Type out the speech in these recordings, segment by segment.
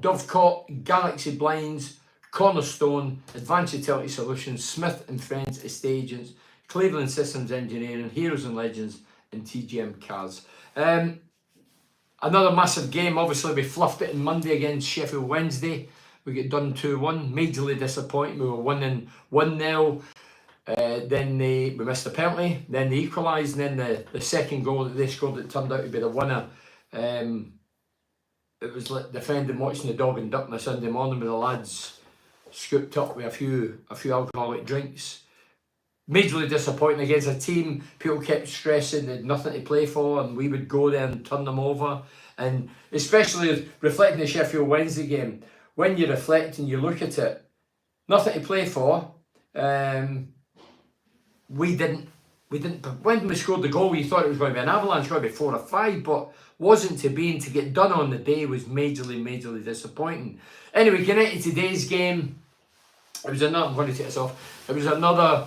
Dovecot, Galaxy Blinds, Cornerstone, Advanced Utility Solutions, Smith and Friends Estate Agents, Cleveland Systems Engineering, Heroes and Legends, and TGM Cars. Another massive game. Obviously, we fluffed it on Monday against Sheffield Wednesday. We get done 2-1. Majorly disappointing. We were winning 1-0. Then we missed a penalty. Then they equalised. And then the second goal that they scored that turned out to be the winner. It was like defending watching the dog and duck on a Sunday morning with the lads scooped up with a few alcoholic drinks. Majorly disappointing against a team. People kept stressing they had nothing to play for, and we would go there and turn them over. And especially reflecting the Sheffield Wednesday game, when you reflect and you look at it, nothing to play for. We didn't. When we scored the goal, you thought it was going to be an avalanche, going to be 4 or 5, but wasn't to be. And to get done on the day was majorly disappointing. Anyway, getting into today's game. It was another, I'm going to take this off. It was another,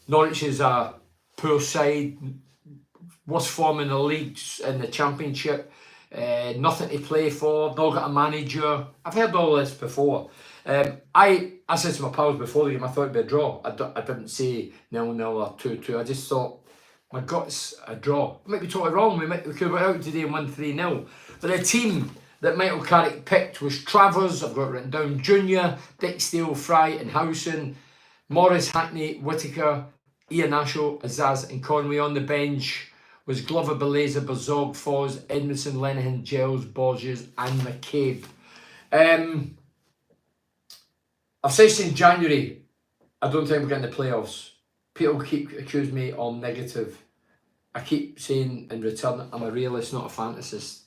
Norwich is a poor side, worst form in the leagues, in the championship, nothing to play for, not got a manager. I've heard all this before. I said to my pals before the game, I thought it'd be a draw. I didn't say 0-0 or 2-2. I just thought, my gut's a draw. I might be totally wrong. We could have went out today and won 3-0. But the team that Michael Carrick picked was Travers, I've got it written down, Junior, Dixdale, Fry and Howson, Morris, Hackney, Whittaker, Ian Asho, Azaz and Conway. On the bench was Glover, Beleza, Bazog, Foz, Edmondson, Lenihan, Gels, Borges and McCabe. I've said since January, I don't think we're getting the playoffs. People keep accusing me I'm negative. I keep saying in return, I'm a realist, not a fantasist.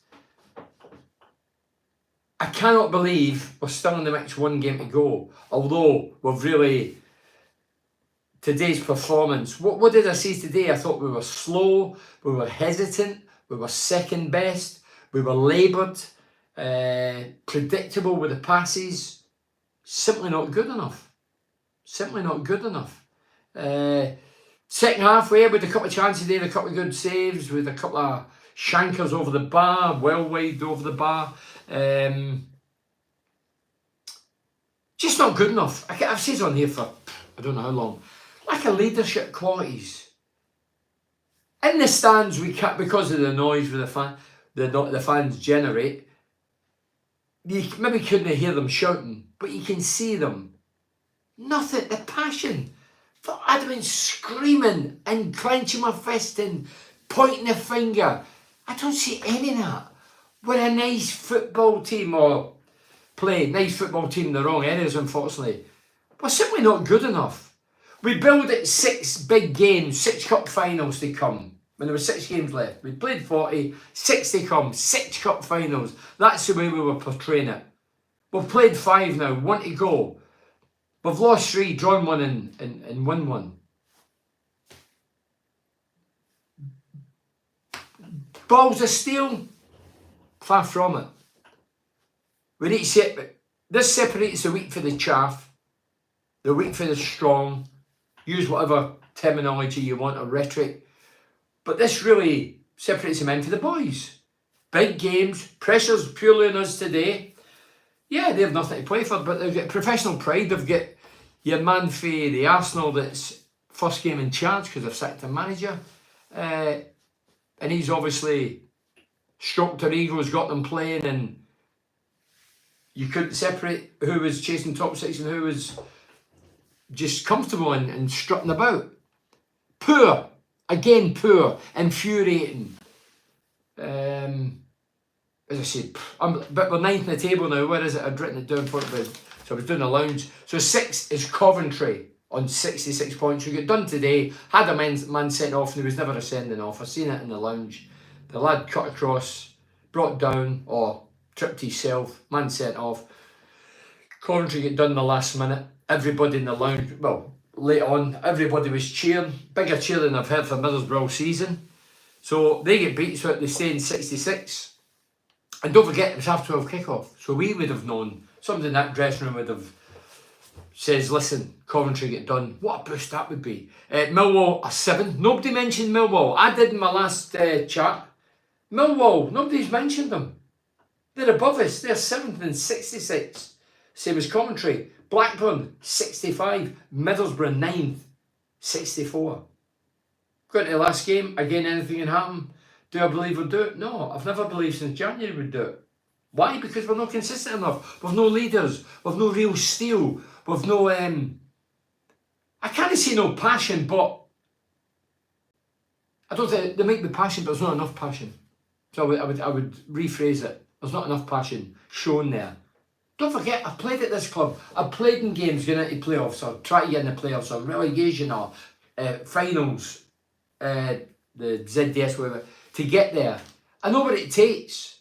I cannot believe we're still in the mix, one game to go. Although we've really, today's performance, what did I say today? I thought we were slow, we were hesitant, we were second best, we were laboured, predictable with the passes. Simply not good enough. Simply not good enough. Second half, we had a couple of chances there, a couple of good saves, with a couple of shankers over the bar, well wide over the bar. Just not good enough. I've said on here for I don't know how long. Lack of leadership qualities. In the stands, we can't, because of the noise with the fans generate. You maybe couldn't hear them shouting, but you can see them. Nothing. The passion. I'd have been screaming and clenching my fist and pointing the finger. I don't see any of that. We're a nice football team, or play nice football team in the wrong areas, unfortunately. We're simply not good enough. We build it 6 big games, 6 cup finals to come. When there were 6 games left, we played 40, 6 to come, 6 cup finals. That's the way we were portraying it. We've played 5 now, 1 to go. We've lost 3, drawn 1 and won 1. Balls of steel? Far from it. We need to this separates the weak for the chaff, the weak for the strong. Use whatever terminology you want or rhetoric. But this really separates the men for the boys. Big games, pressure's purely on us today. Yeah, they have nothing to play for, but they've got professional pride. They've got your man for the Arsenal that's first game in charge because they've sacked a manager. And he's obviously stroked their egos, got them playing, and you couldn't separate who was chasing top 6 and who was just comfortable and strutting about. Poor. Again, poor. Infuriating. As I said, but we're 9th in the table now. Where is it? I'd written it down for it, so I was doing a lounge. So 6th is Coventry on 66 points. We got done today, had a man sent off, and there was never a sending off. I seen it in the lounge. The lad cut across, brought down, or tripped himself, man sent off. Coventry get done in the last minute. Everybody in the lounge, well, late on, everybody was cheering. Bigger cheer than I've heard for Middlesbrough all season. So they get beat, so they stay in 66. And don't forget, it was half 12 kickoff. So we would have known, somebody in that dressing room would have says, listen, Coventry get done. What a boost that would be. Millwall a 7. Nobody mentioned Millwall. I did in my last chat. Millwall, nobody's mentioned them. They're above us. They're 7th and 66. Same as Coventry. Blackburn, 65. Middlesbrough, 9th, 64. Going to the last game, again, anything can happen. Do I believe we'll do it? No, I've never believed since January we'd do it. Why? Because we're not consistent enough. We've no leaders. We've no real steel. We've no, I can't say no passion, but I don't think there might be passion, but there's not enough passion. So I would rephrase it. There's not enough passion shown there. Don't forget, I've played at this club. I've played in games going into playoffs, or try to get in the playoffs, or relegation, or finals, the ZDS, whatever, to get there. I know what it takes.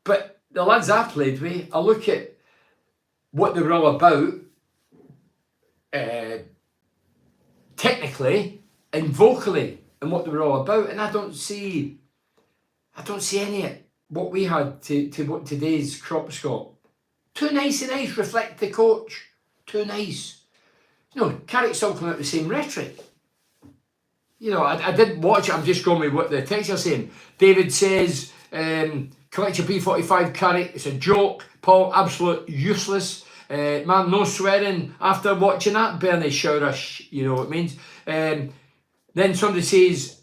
But the lads I played with, I look at what they were all about, technically and vocally, and what they were all about, and I don't see any of it, what we had to what today's crop got. Too nice and nice, reflect the coach. Too nice. You know, Carrick's talking about the same rhetoric. You know, I didn't watch it, I'm just going with what the text are saying. David says, collect your P45 Carrick, it's a joke. Paul, absolute useless. Man, no swearing after watching that. Bernie Showrush, you know what it means. Then somebody says,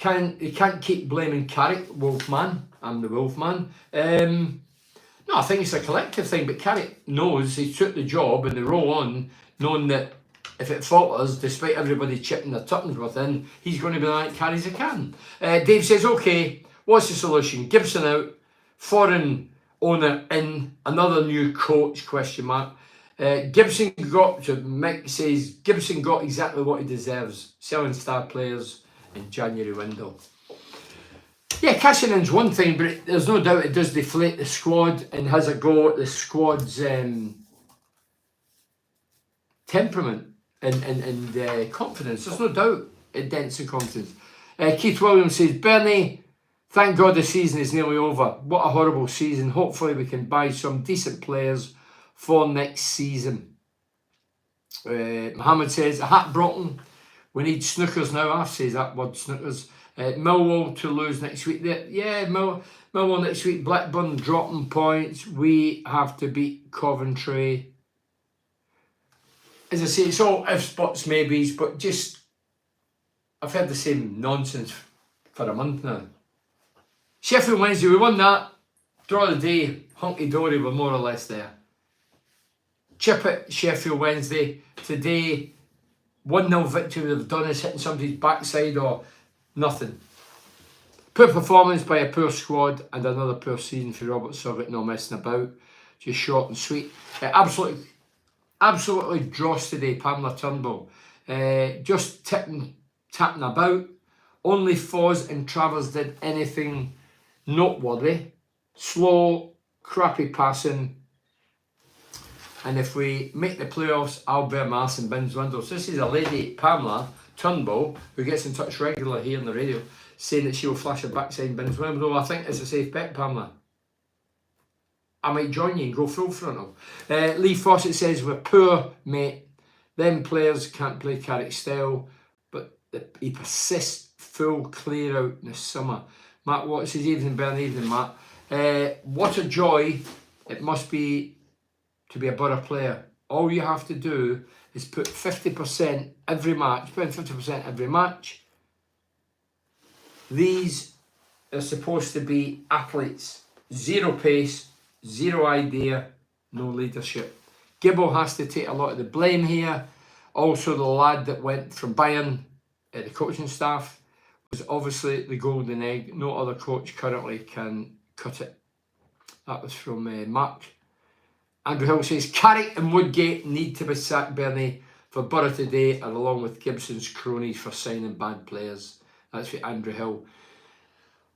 you can't keep blaming Carrick, Wolfman. I'm the Wolfman. No, I think it's a collective thing, but Carrick knows he took the job and they roll on, knowing that if it falters, despite everybody chipping their tuppence with him, he's going to be like carries a can. Dave says, okay, what's the solution? Gibson out, foreign owner in, another new coach, question mark. Gibson got, so Mick says, Gibson got exactly what he deserves, selling star players in January window. Yeah, cashing in's one thing, but there's no doubt it does deflate the squad and has a go at the squad's temperament and confidence. There's no doubt it dents in confidence. Keith Williams says, Bernie, thank God the season is nearly over. What a horrible season. Hopefully we can buy some decent players for next season. Mohammed says, a hat broken. We need snookers now. I've said that word, snookers. Millwall to lose next week. Yeah, Millwall next week. Blackburn dropping points. We have to beat Coventry. As I say, it's all ifs, buts, maybes, but just, I've heard the same nonsense for a month now. Sheffield Wednesday, we won that. Draw the day, hunky-dory, we're more or less there. Chip it, Sheffield Wednesday. Today, 1-0 victory would have done us, hitting somebody's backside or nothing. Poor performance by a poor squad and another poor season for Robert Surrett, no messing about. Just short and sweet. Absolutely dross today, Pamela Turnbull. Just tapping about. Only Foz and Travers did anything noteworthy. Slow, crappy passing. And if we make the playoffs, I'll bear my ass in bins windows. This is a lady, Pamela Turnbull, who gets in touch regularly here on the radio, saying that she will flash her backside in bins windows. Though I think it's a safe bet, Pamela. I might join you and go full frontal. Lee Fawcett says, we're poor, mate. Them players can't play Carrick style, but he persists full clear out in the summer. Matt Watts says, evening, Bern, evening, Matt. What a joy it must be to be a Borough player. All you have to do is put 50% every match, put in 50% every match. These are supposed to be athletes. Zero pace, zero idea, no leadership. Gibbo has to take a lot of the blame here. Also, the lad that went from Bayern, the coaching staff, was obviously the golden egg. No other coach currently can cut it. That was from Mark. Andrew Hill says, Carrick and Woodgate need to be sacked, Bernie, for Borough today, and along with Gibson's cronies for signing bad players. That's for Andrew Hill.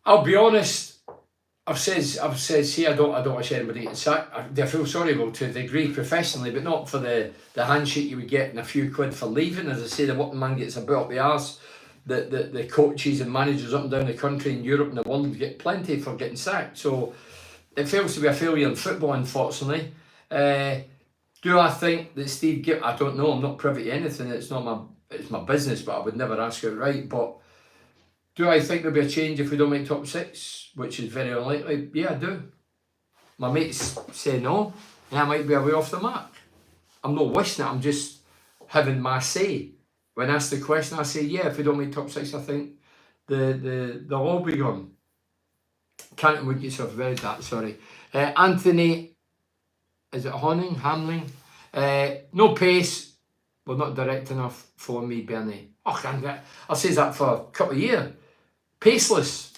I'll be honest, I've said here, I don't wish anybody getting sacked. I feel sorry, well, to a degree professionally, but not for the handshake you would get and a few quid for leaving. As I say, the working man gets a bit up the arse. The coaches and managers up and down the country in Europe and the world get plenty for getting sacked. So it feels to be a failure in football, unfortunately. Do I think that Steve Gibb? I don't know. I'm not privy to anything. It's my business, but I would never ask outright. But do I think there'll be a change if we don't make top six, which is very unlikely? Yeah, I do. My mates say no, and I might be away off the mark. I'm not wishing it, I'm just having my say. When asked the question, I say, yeah, if we don't make top 6, I think they'll all be gone. Can't would yourself read that, sorry. Anthony, is it Hamling? No pace, well, not direct enough for me, Bernie. Oh, I'll say that for a couple of years. Paceless,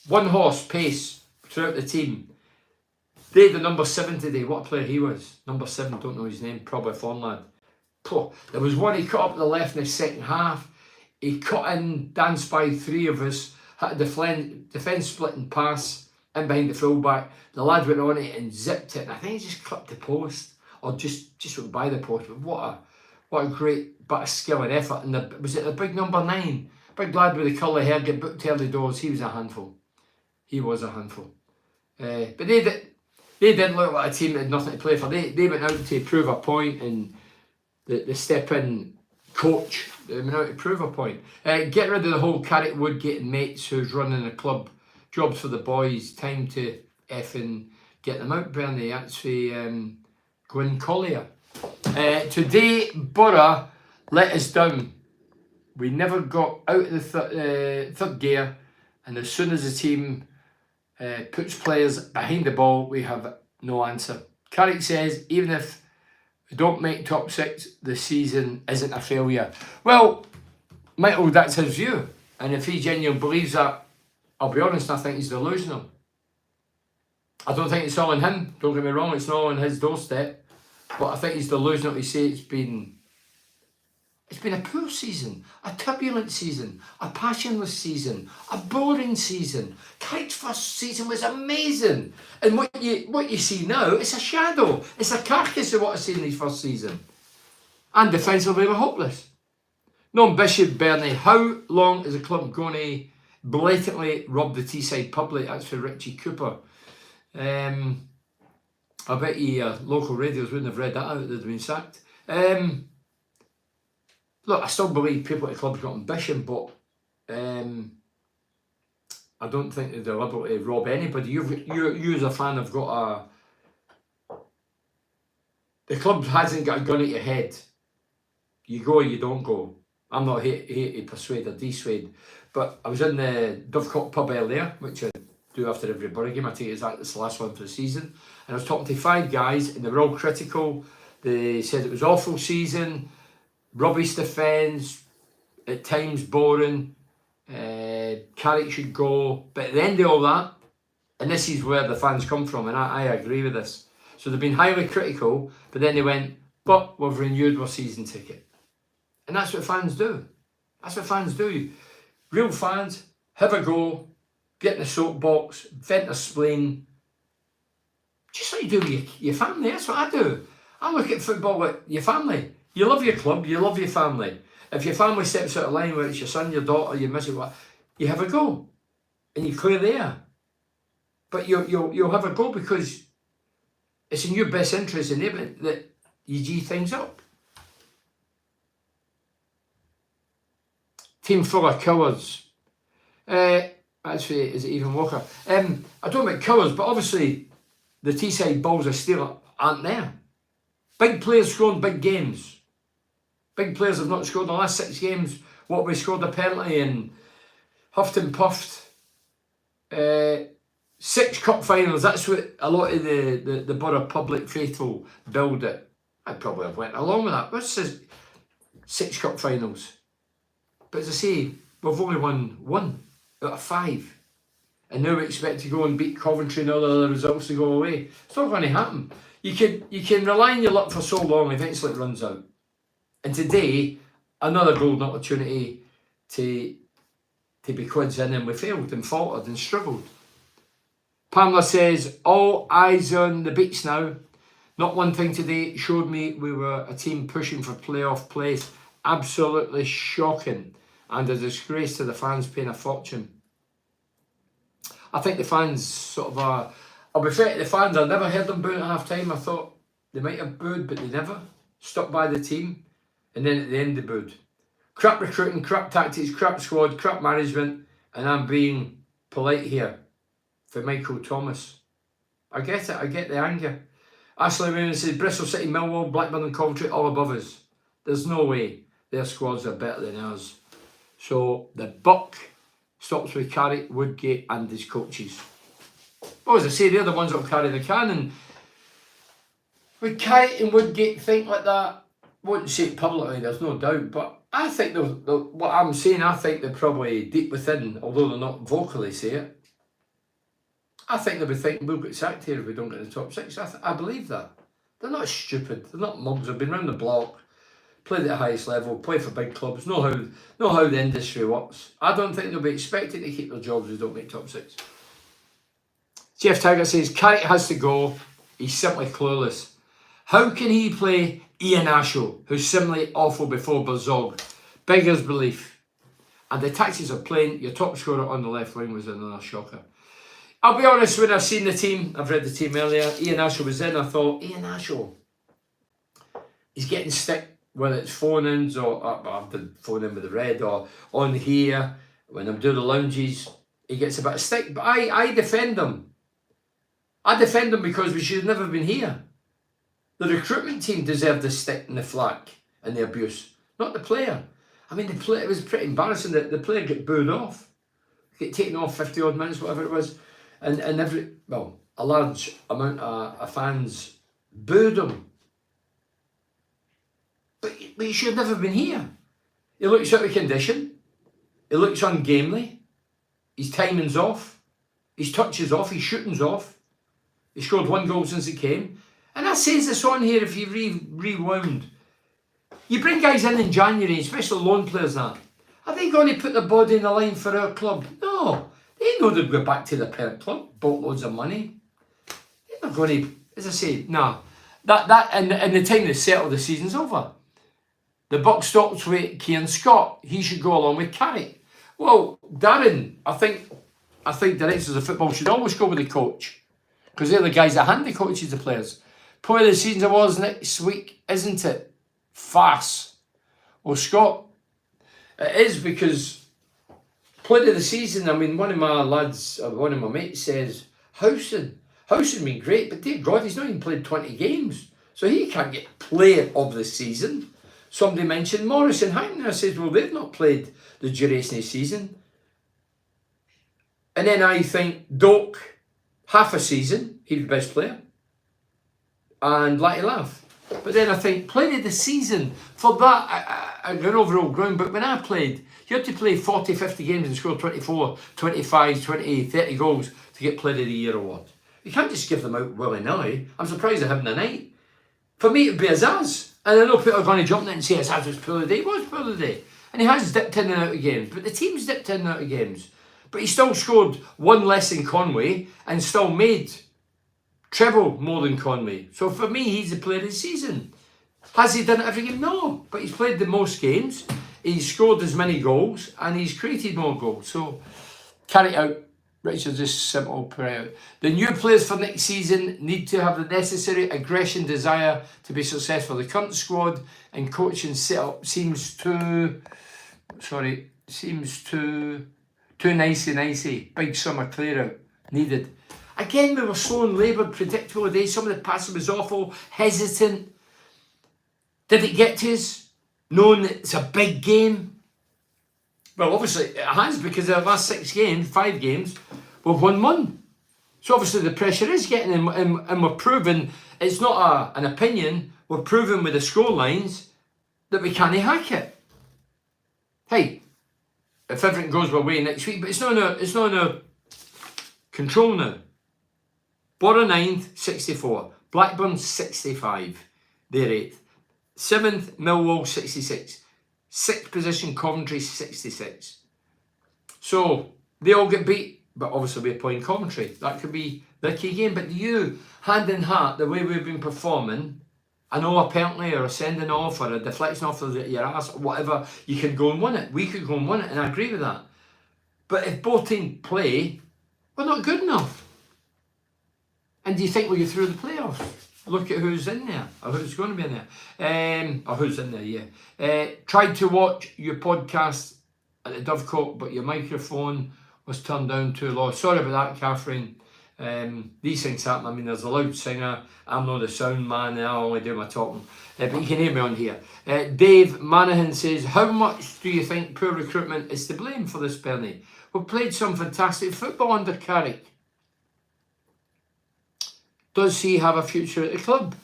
one horse pace throughout the team. They the number 7 today. What a player he was. Number 7, don't know his name, probably a foreign lad. There was one he cut up the left in the second half. He cut in, danced by 3 of us, had a defence splitting pass in behind the fullback. The lad went on it and zipped it. And I think he just clipped the post, or just went by the post. But what a great bit of skill and effort. And was it the big number 9? Big lad with the curly hair, get booked early doors. He was a handful. He was a handful. But they didn't look like a team that had nothing to play for. They went out to prove a point, and the step-in coach, they went out to prove a point. Get rid of the whole Carrick Woodgate and mates who's running the club. Jobs for the boys. Time to effing get them out, Bernie. That's for Gwyn Collier. Today, Borough let us down. We never got out of the third gear, and as soon as the team puts players behind the ball, we have no answer. Carrick says, even if we don't make top 6, the season isn't a failure. Well, Michael, that's his view. And if he genuinely believes that, I'll be honest, I think he's delusional. I don't think it's all on him. Don't get me wrong, it's not all on his doorstep. But I think he's delusional to say it's been a poor season, a turbulent season, a passionless season, a boring season. Carrick's first season was amazing. And what you see now, it's a shadow. It's a carcass of what I see in his first season. And defensively, we're hopeless. No ambition, Bernie. How long is the club going to blatantly rob the Teesside public? That's for Richie Cooper. I bet you local radios wouldn't have read that out, they'd have been sacked. Look, I still believe people at the club's got ambition, but I don't think they're deliberately rob anybody. You as a fan have got the club hasn't got a gun at your head. You go or you don't go. I'm not here to persuade or dissuade, but I was in the Dovecote pub earlier, which I do after every Borough game. I take it as the last one for the season, and I was talking to 5 guys, and they were all critical. They said it was an awful season. Rubbish defence, at times boring, Carrick should go. But at the end of all that, and this is where the fans come from, and I agree with this. So they've been highly critical, but then they went, but we've renewed our season ticket. And that's what fans do. That's what fans do. Real fans, have a go, get in the soapbox, vent a spleen, just like you do with your family. That's what I do. I look at football like your family. You love your club, you love your family. If your family steps out of line, whether it's your son, your daughter, your missus, you have a go. And you clear the air. But you'll have a go because it's in your best interest in it that you G things up. Team full of cowards. Actually, is it even Walker? I don't mean cowards, but obviously the Teesside balls of steel aren't there. Big players scoring big games. Big players have not scored in the last 6 games. What we scored apparently and huffed and puffed. 6 cup finals. That's what a lot of the Borough public faithful build it. I'd probably have went along with that. What's this? 6 cup finals. But as I say, we've only won 1 out of 5. And now we expect to go and beat Coventry and all the other results to go away. It's not going to happen. You can rely on your luck for so long, eventually it runs out. And today, another golden opportunity to be quids in, and we failed and faltered and struggled. Pamela says, all eyes on the beach now. Not one thing today showed me we were a team pushing for playoff place. Absolutely shocking and a disgrace to the fans paying a fortune. I think the fans sort of are... I'll be fair to the fans, I never heard them booing at half time. I thought they might have booed, but they never stuck by the team. And then at the end they booed. Crap recruiting, crap tactics, crap squad, crap management, and I'm being polite here for Michael Thomas. I get it. I get the anger. Ashley Williams says Bristol City, Millwall, Blackburn and Coventry all above us. There's no way their squads are better than ours. So the buck stops with Carrick, Woodgate and his coaches. Well, as I say, they're the ones that will carry the can. And would Carrick and Woodgate think like that? Wouldn't say it publicly, there's no doubt. But I think what I'm saying, I think they're probably deep within, although they're not vocally say it. I think they'll be thinking, we'll get sacked here if we don't get in the top six. I believe that. They're not stupid. They're not mugs. They've been round the block, played at the highest level, played for big clubs, know how the industry works. I don't think they'll be expected to keep their jobs if they don't make top six. Jeff Tiger says, Carrick has to go. He's simply clueless. How can he play Ian Asho, who's similarly awful before Berzog? Beggars belief. And the taxes of playing your top scorer on the left wing was another shocker. I'll be honest, when I've seen the team, I've read the team earlier, Ian Asho was in, I thought, Ian Asho, he's getting stick, whether it's phone-ins or, I've done phone-in with the red, or on here, when I'm doing the lounges, he gets a bit of stick, but I defend him. I defend him because we should have never been here. The recruitment team deserved the stick and the flack and the abuse, not the player. I mean, it was pretty embarrassing that the player got booed off, get taken off 50 odd minutes, whatever it was. And a large amount of fans booed him. But he should have never been here. He looks out of condition. He looks ungainly. His timing's off. His touch is off. His shooting's off. He scored 1 goal since he came. And I says this on here, if you rewound. You bring guys in January, especially loan players that. Are they going to put their body in the line for our club? No. They know they'll go back to the parent club, boatloads of money. They're not going to, as I say, nah. That and the time they settle, the season's over. The buck stops with Kieran Scott. He should go along with Carrick. Well, Darren, I think directors of football should always go with the coach, because they're the guys that hand the coaches the players. Player of the season awards next week, isn't it? Farce. Well, Scott, it is, because player of the season, I mean, one of my mates says, Howson been great, but dear God, he's not even played 20 games. So he can't get player of the season. Somebody mentioned Morris and Hackney. I said, well, they've not played the duration of the season. And then I think Doak, half a season, he's the best player. And Latty Laugh. But then I think, player of the season, for that, I got overall ground, but when I played, you had to play 40, 50 games and score 24, 25, 20, 30 goals to get Player of the Year award. You can't just give them out willy-nilly. I'm surprised they're having a night. For me, it'd be Azaz. And I know people are going to jump in and say Azaz was Player of the Day. He was Player of the Day. And he has dipped in and out of games. But the team's dipped in and out of games. But he still scored 1 less than Conway and still made treble more than Conway. So for me, he's the player of the season. Has he done it every game? No. But he's played the most games. He's scored as many goals and he's created more goals. So carry it out. Richard's just simple, pray out. The new players for next season need to have the necessary aggression, desire to be successful. The current squad and coaching setup seems too nicey. Big summer clear out needed. Again, we were slow and laboured, predictable today. Some of the passing was awful, hesitant. Did it get to us? Knowing that it's a big game? Well, obviously it has, because the last 5 games, we've won 1. So obviously the pressure is getting in, and we're proving, it's not an opinion, we're proving with the score lines that we can't hack it. Hey, if everything goes our way next week, but it's not in our control now. Borough 9th, 64. Blackburn 65. They're 8th. 7th, Millwall 66. 6th position, Coventry 66. So they all get beat, but obviously we're playing Coventry. That could be the key game. But you, hand in heart, the way we've been performing, I know a penalty or a sending off or a deflection off of your ass or whatever, you can go and win it. We could go and win it, and I agree with that. But if both teams play, we're not good enough. And do you think we'll get through the playoffs? Look at who's in there, or who's going to be in there. Or who's in there, yeah. Tried to watch your podcast at the Dovecote, but your microphone was turned down too low. Sorry about that, Catherine. These things happen. I mean, there's a loud singer. I'm not the sound man, and I only do my talking. But you can hear me on here. Dave Manahan says, how much do you think poor recruitment is to blame for this, Bernie? We've played some fantastic football under Carrick. Does he have a future at the club?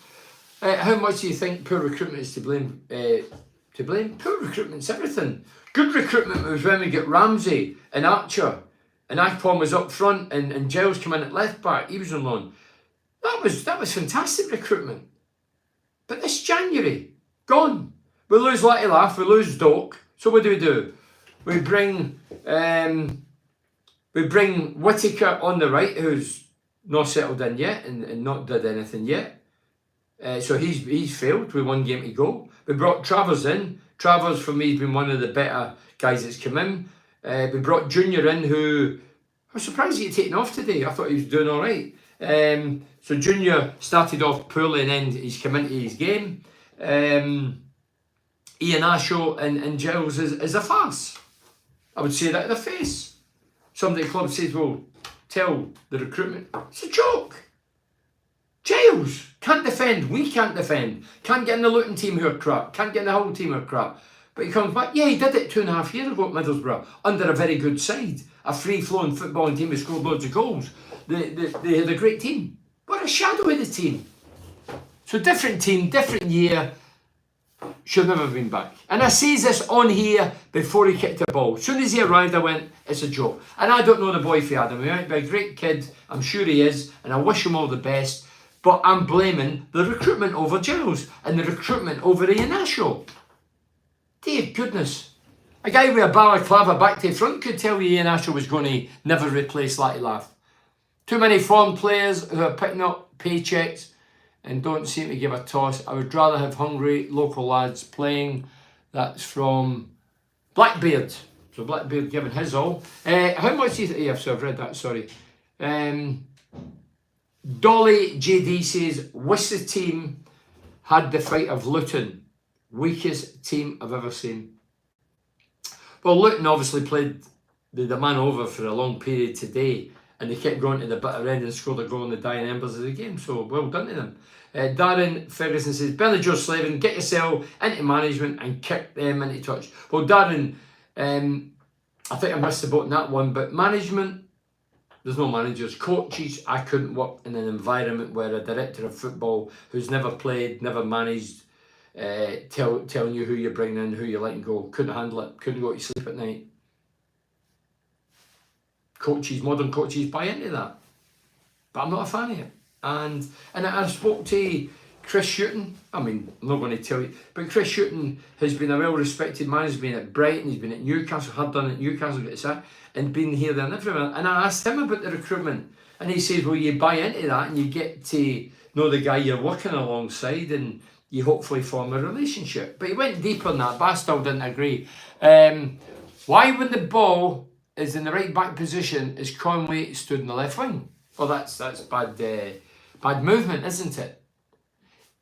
How much do you think poor recruitment is to blame? Poor recruitment's everything. Good recruitment was when we get Ramsey and Archer, and Akpom was up front, and Giles came in at left back. He was on loan. That was fantastic recruitment. But this January, gone. We lose Letty Laugh, we lose Doak. So what do? We bring Whittaker on the right, who's not settled in yet and not did anything yet. So he's failed with 1 game to go. We brought Travers in. Travers, for me, has been one of the better guys that's come in. We brought Junior in, who I was surprised he had taken off today. I thought he was doing all right. So Junior started off poorly and then he's come into his game. Ian Asho and Giles is a farce. I would say that in the face. Somebody at the club says, well, tell the recruitment. It's a joke. Giles can't defend. We can't defend. Can't get in the Luton team who are crap. Can't get in the Hull team who are crap. But he comes back. Yeah, he did it 2.5 years ago at Middlesbrough under a very good side. A free-flowing footballing team who scored loads of goals. They had a great team. What a shadow of the team. So different team, different year. Should never have been back. And I sees this on here before he kicked the ball. As soon as he arrived, I went, it's a joke. And I don't know the boy for Adam. He might be a great kid. I'm sure he is. And I wish him all the best. But I'm blaming the recruitment over Giles and the recruitment over Ian Asho. Dear goodness. A guy with a balaclava back to front could tell you Ian Asho was going to never replace Letty Laugh. Too many foreign players who are picking up paychecks and don't seem to give a toss. I would rather have hungry local lads playing. That's from Blackbeard. So Blackbeard giving his all. How much do you think? Yeah, so I've read that, sorry. Dolly JD says, wish the team had the fight of Luton. Weakest team I've ever seen. Well, Luton obviously played the man over for a long period today, and they kept going to the bitter end and scored a goal in the dying embers of the game. So well done to them. Darren Ferguson says, Billy Joe Slavin, get yourself into management and kick them into touch. Well, Darren, I think I missed the boat in that one, but management, there's no managers. Coaches, I couldn't work in an environment where a director of football who's never played, never managed, telling you who you're bringing in, who you're letting go. Couldn't handle it. Couldn't go to sleep at night. Coaches, modern coaches buy into that. But I'm not a fan of it. And I spoke to Chris Shooton. I mean, I'm not going to tell you, but Chris Shooton has been a well-respected man. He's been at Brighton, he's been at Newcastle, had done at Newcastle, got sacked, and been here, there and everywhere. And I asked him about the recruitment, and he says, well, you buy into that and you get to know the guy you're working alongside and you hopefully form a relationship. But he went deeper than that, but I still didn't agree. Why when the ball is in the right back position is Conway stood in the left wing? Well, that's bad movement, isn't it?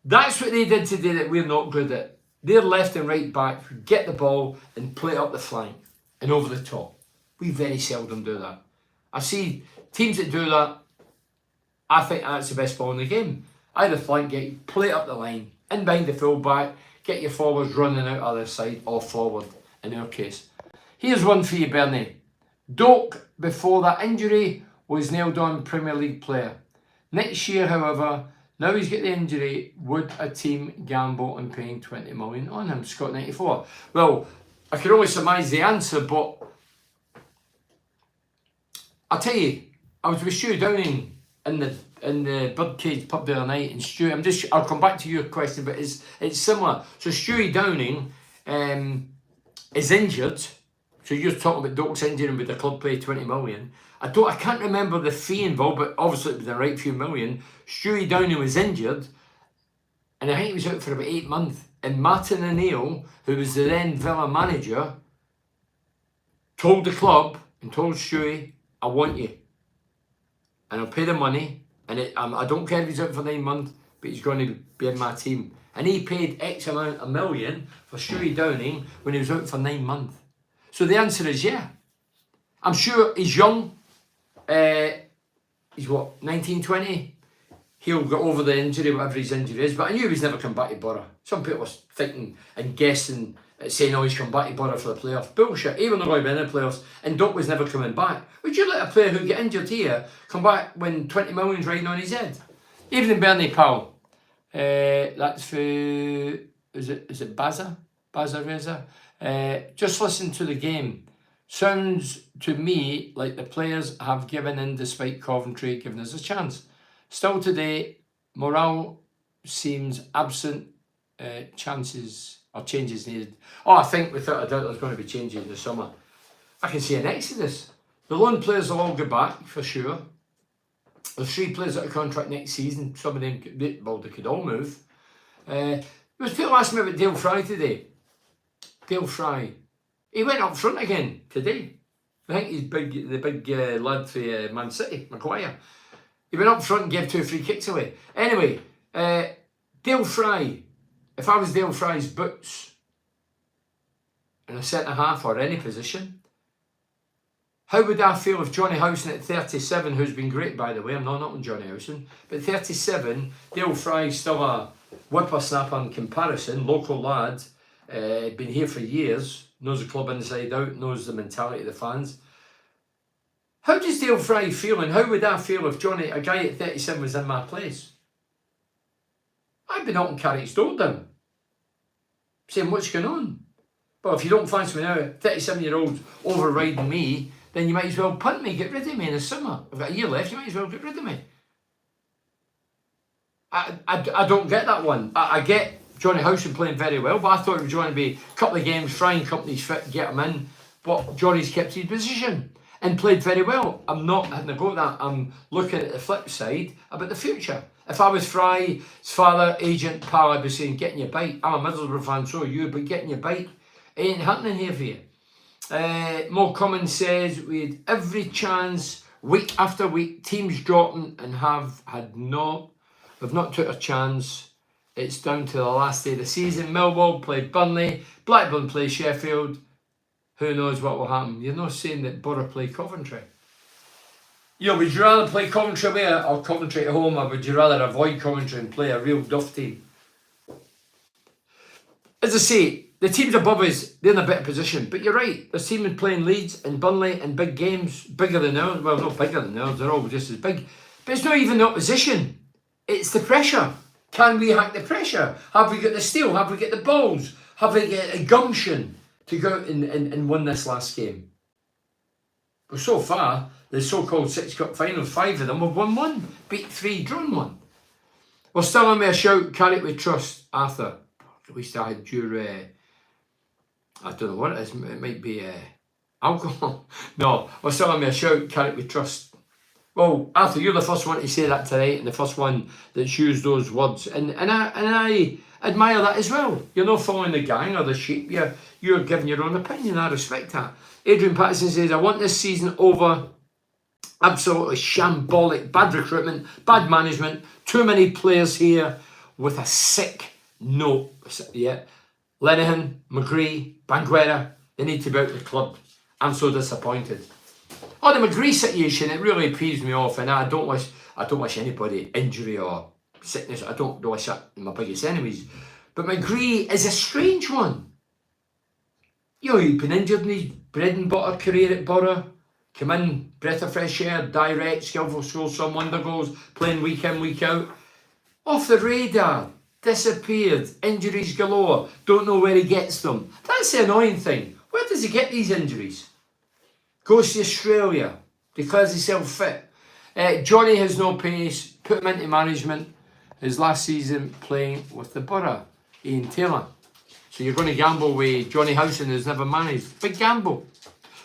That's what they did today that we're not good at. Their left and right back get the ball and play up the flank and over the top. We very seldom do that. I see teams that do that. I think that's the best ball in the game. Either flank it, play up the line, in behind the full back, get your forwards running out other side or forward in our case. Here's one for you, Bernie. Doak, before that injury, was nailed on Premier League player. Next year, however, now he's got the injury, would a team gamble on paying 20 million on him? Scott 94. Well, I could only surmise the answer, but I'll tell you, I was with Stu Downing in the Birdcage pub the other night, and Stu, I'll come back to your question, but it's similar. So Stewie Downing is injured. So you're talking about Doak's injury and with the club pay 20 million. I can't remember the fee involved, but obviously it was the right few million. Stewie Downing was injured, and I think he was out for about 8 months. And Martin O'Neill, who was the then Villa manager, told the club and told Stewie, I want you. And I'll pay the money. And I don't care if he's out for 9 months, but he's going to be in my team. And he paid X amount of million for Stewie Downing when he was out for 9 months. So the answer is yeah. I'm sure he's young. he's what, 19, 20? He'll get over the injury, whatever his injury is. But I knew he was never coming back to Borough. Some people were thinking and guessing, saying, oh, he's come back to Borough for the playoffs. Bullshit. He will not going to be in the playoffs, and Doc was never coming back. Would you let a player who get injured here come back when 20 million's riding on his head? Evening, Bernie Powell. That's for, is it Baza? Baza Reza? Just listen to the game. Sounds to me like the players have given in despite Coventry giving us a chance. Still today, morale seems absent. Chances or changes needed. Oh, I think without a doubt there's going to be changes in the summer. I can see an exodus. The loan players will all go back for sure. There's 3 players out of contract next season. Some of them, well, they could all move. There was people asking me about Dale Fry today. Dale Fry. He went up front again today. I think he's the big lad for Man City, Maguire. He went up front and gave 2 free kicks away. Anyway, Dale Fry. If I was Dale Fry's boots in a centre half or any position, how would I feel if Johnny Howson at 37, who's been great by the way, I'm not on Johnny Howson, but 37, Dale Fry's still a whippersnapper in comparison, local lad, been here for years, knows the club inside out, knows the mentality of the fans. How does Dale Fry feel, and how would I feel if a guy at 37 was in my place? I'd be knocking Carrick's door down, saying, what's going on? But if you don't fancy me now, 37-year-old overriding me, then you might as well punt me, get rid of me in the summer. I've got a year left, you might as well get rid of me. I don't get that one. I get Johnny Howson playing very well, but I thought it was going to be a couple of games, Frying company's fit, get him in. But Johnny's kept his position and played very well. I'm not having a go at that. I'm looking at the flip side about the future. If I was Fry's father, agent, pal, I'd be saying, getting your bite. I'm a Middlesbrough fan, so are you, but getting your bite ain't happening here for you. More Cummins says, we had every chance, week after week, teams dropping and we've not took a chance. It's down to the last day of the season. Millwall played Burnley, Blackburn play Sheffield. Who knows what will happen? You're not saying that Borough play Coventry. Would you rather play Coventry away or Coventry at home, or would you rather avoid Coventry and play a real duff team? As I say, the teams above us, they're in a better position. But you're right, there's teams playing Leeds and Burnley and big games, bigger than ours. Well, not bigger than ours, they're all just as big. But it's not even the opposition. It's the pressure. Can we hack the pressure? Have we got the steel? Have we got the balls? Have we got a gumption to go out and win this last game? But so far, the so-called 6 Cup finals, 5 of them, we've won 1, beat 3, drawn 1. We're still on me a shout, Carrick we trust, Arthur. At least I had your, I don't know what it is, it might be alcohol. No, we're still on me a shout, Carrick we trust. Well, Arthur, you're the first one to say that tonight, and the first one that's used those words. And I admire that as well. You're not following the gang or the sheep, you're giving your own opinion, I respect that. Adrian Patterson says, I want this season over. Absolutely shambolic, bad recruitment, bad management, too many players here with a sick note. Yeah, Lenihan, McGree, Banguera, they need to be out of the club. I'm so disappointed. Oh, the McGree situation, it really peeves me off, and I don't wish anybody injury or sickness. I don't wish that my biggest enemies. But McGree is a strange one. He's been injured in his bread and butter career at Borough. Come in, breath of fresh air, direct, skillful, scores some wonder goals, playing week in, week out. Off the radar, disappeared, injuries galore, don't know where he gets them. That's the annoying thing. Where does he get these injuries? Goes to Australia, declares himself fit. Johnny has no pace, put him into management. His last season playing with the Borough, Ian Taylor. So you're going to gamble with Johnny Howson, who's never managed. Big gamble.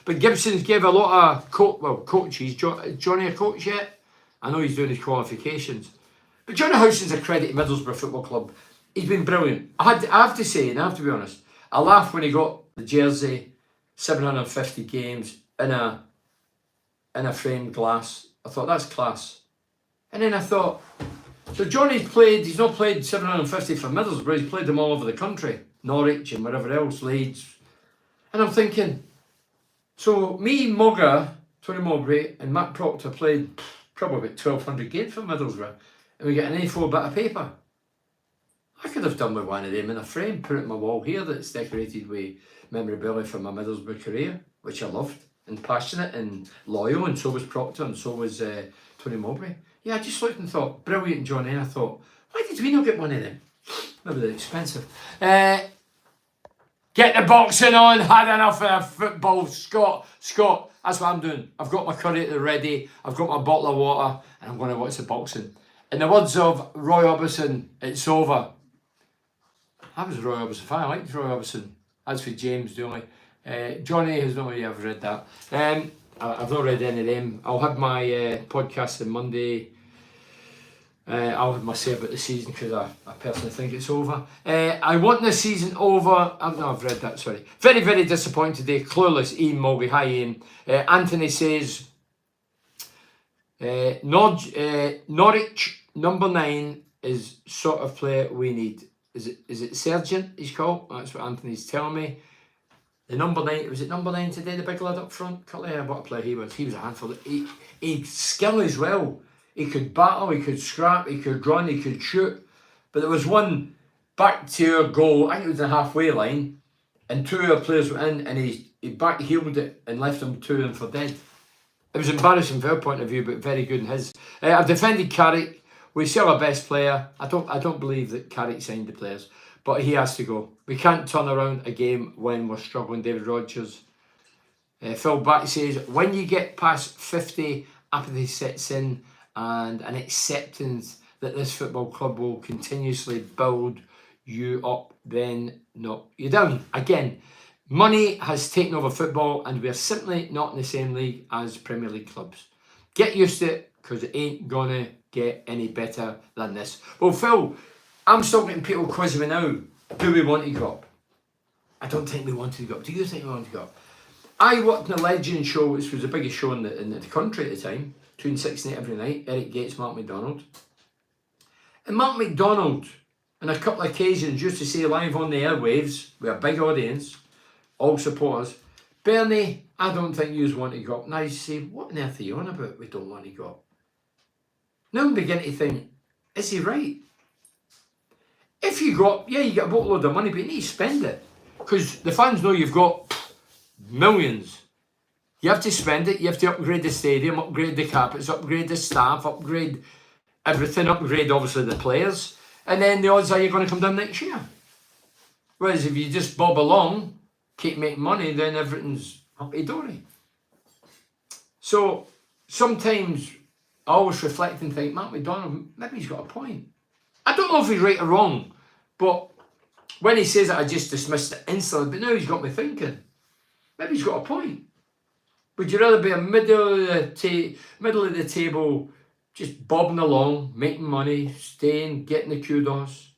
But Gibson's gave a lot of coaches. Johnny a coach yet? I know he's doing his qualifications. But Johnny Howson's a credit to Middlesbrough Football Club. He's been brilliant. I have to say, and I have to be honest, I laughed when he got the jersey, 750 games in a framed glass. I thought, that's class. And then I thought, so he's not played 750 for Middlesbrough, he's played them all over the country. Norwich and wherever else, Leeds. And I'm thinking, so me, Mugger, Tony Mowbray and Matt Proctor played probably about 1,200 games for Middlesbrough, and we get an A4 bit of paper. I could have done with one of them in a frame, put it on my wall here that's decorated with memorabilia from my Middlesbrough career, which I loved, and passionate and loyal, and so was Proctor, and so was Tony Mowbray. Yeah, I just looked and thought, brilliant, Johnny, and I thought, why did we not get one of them? Maybe they're expensive. Get the boxing on, had enough of the football, Scott, that's what I'm doing. I've got my curry ready, I've got my bottle of water, and I'm going to watch the boxing. In the words of Roy Orbison, it's over. I was a Roy Orbison fan. I liked Roy Orbison. That's for James, don't I? Johnny has not really ever read that. I've not read any of them. I'll have my podcast on Monday. I'll have my say about the season because I personally think it's over. I want this season over. I've read that, sorry. Very, very disappointed today. Clueless, Ian Mulvey. Hi, Ian. Anthony says, Norwich, number 9 is sort of player we need. Is it Sergeant he's called? That's what Anthony's telling me. The number 9, was it number 9 today, the big lad up front? What a player he was. He was a handful. He skill as well. He could battle, he could scrap, he could run, he could shoot. But there was one back to our goal, I think it was the halfway line, and 2 of our players went in and he back heeled it and left them 2 in for dead. It was embarrassing from our point of view, but very good in his. I've defended Carrick. We sell our best player. I don't believe that Carrick signed the players, but he has to go. We can't turn around a game when we're struggling. David Rogers. Phil Back says, when you get past 50, apathy sets in and an acceptance that this football club will continuously build you up, then knock you down. Again, money has taken over football and we're simply not in the same league as Premier League clubs. Get used to it because it ain't gonna get any better than this. Well, Phil, I'm still getting people quizzing me now. Do we want to go up? I don't think we want to go up. Do you think we want to go up? I worked in a Legend show, which was the biggest show in the country at the time, between 6 and 8 every night. Eric Gates, Mark McDonald. And Mark McDonald, on a couple of occasions, used to say live on the airwaves, with a big audience, all supporters, Bernie, I don't think you want to go up. Now you say, what on earth are you on about? We don't want to go up. Now I'm beginning to think, is he right? If you go up, yeah, you get a boatload of money, but you need to spend it. Because the fans know you've got millions. You have to spend it, you have to upgrade the stadium, upgrade the carpets, upgrade the staff, upgrade everything, upgrade obviously the players. And then the odds are you're going to come down next year. Whereas if you just bob along, keep making money, then everything's hunky-dory. So sometimes I always reflect and think, Mark McDonald, maybe he's got a point. I don't know if he's right or wrong, but when he says it, I just dismissed it instantly. But now he's got me thinking, maybe he's got a point. Would you rather be a middle of the table, just bobbing along, making money, staying, getting the kudos?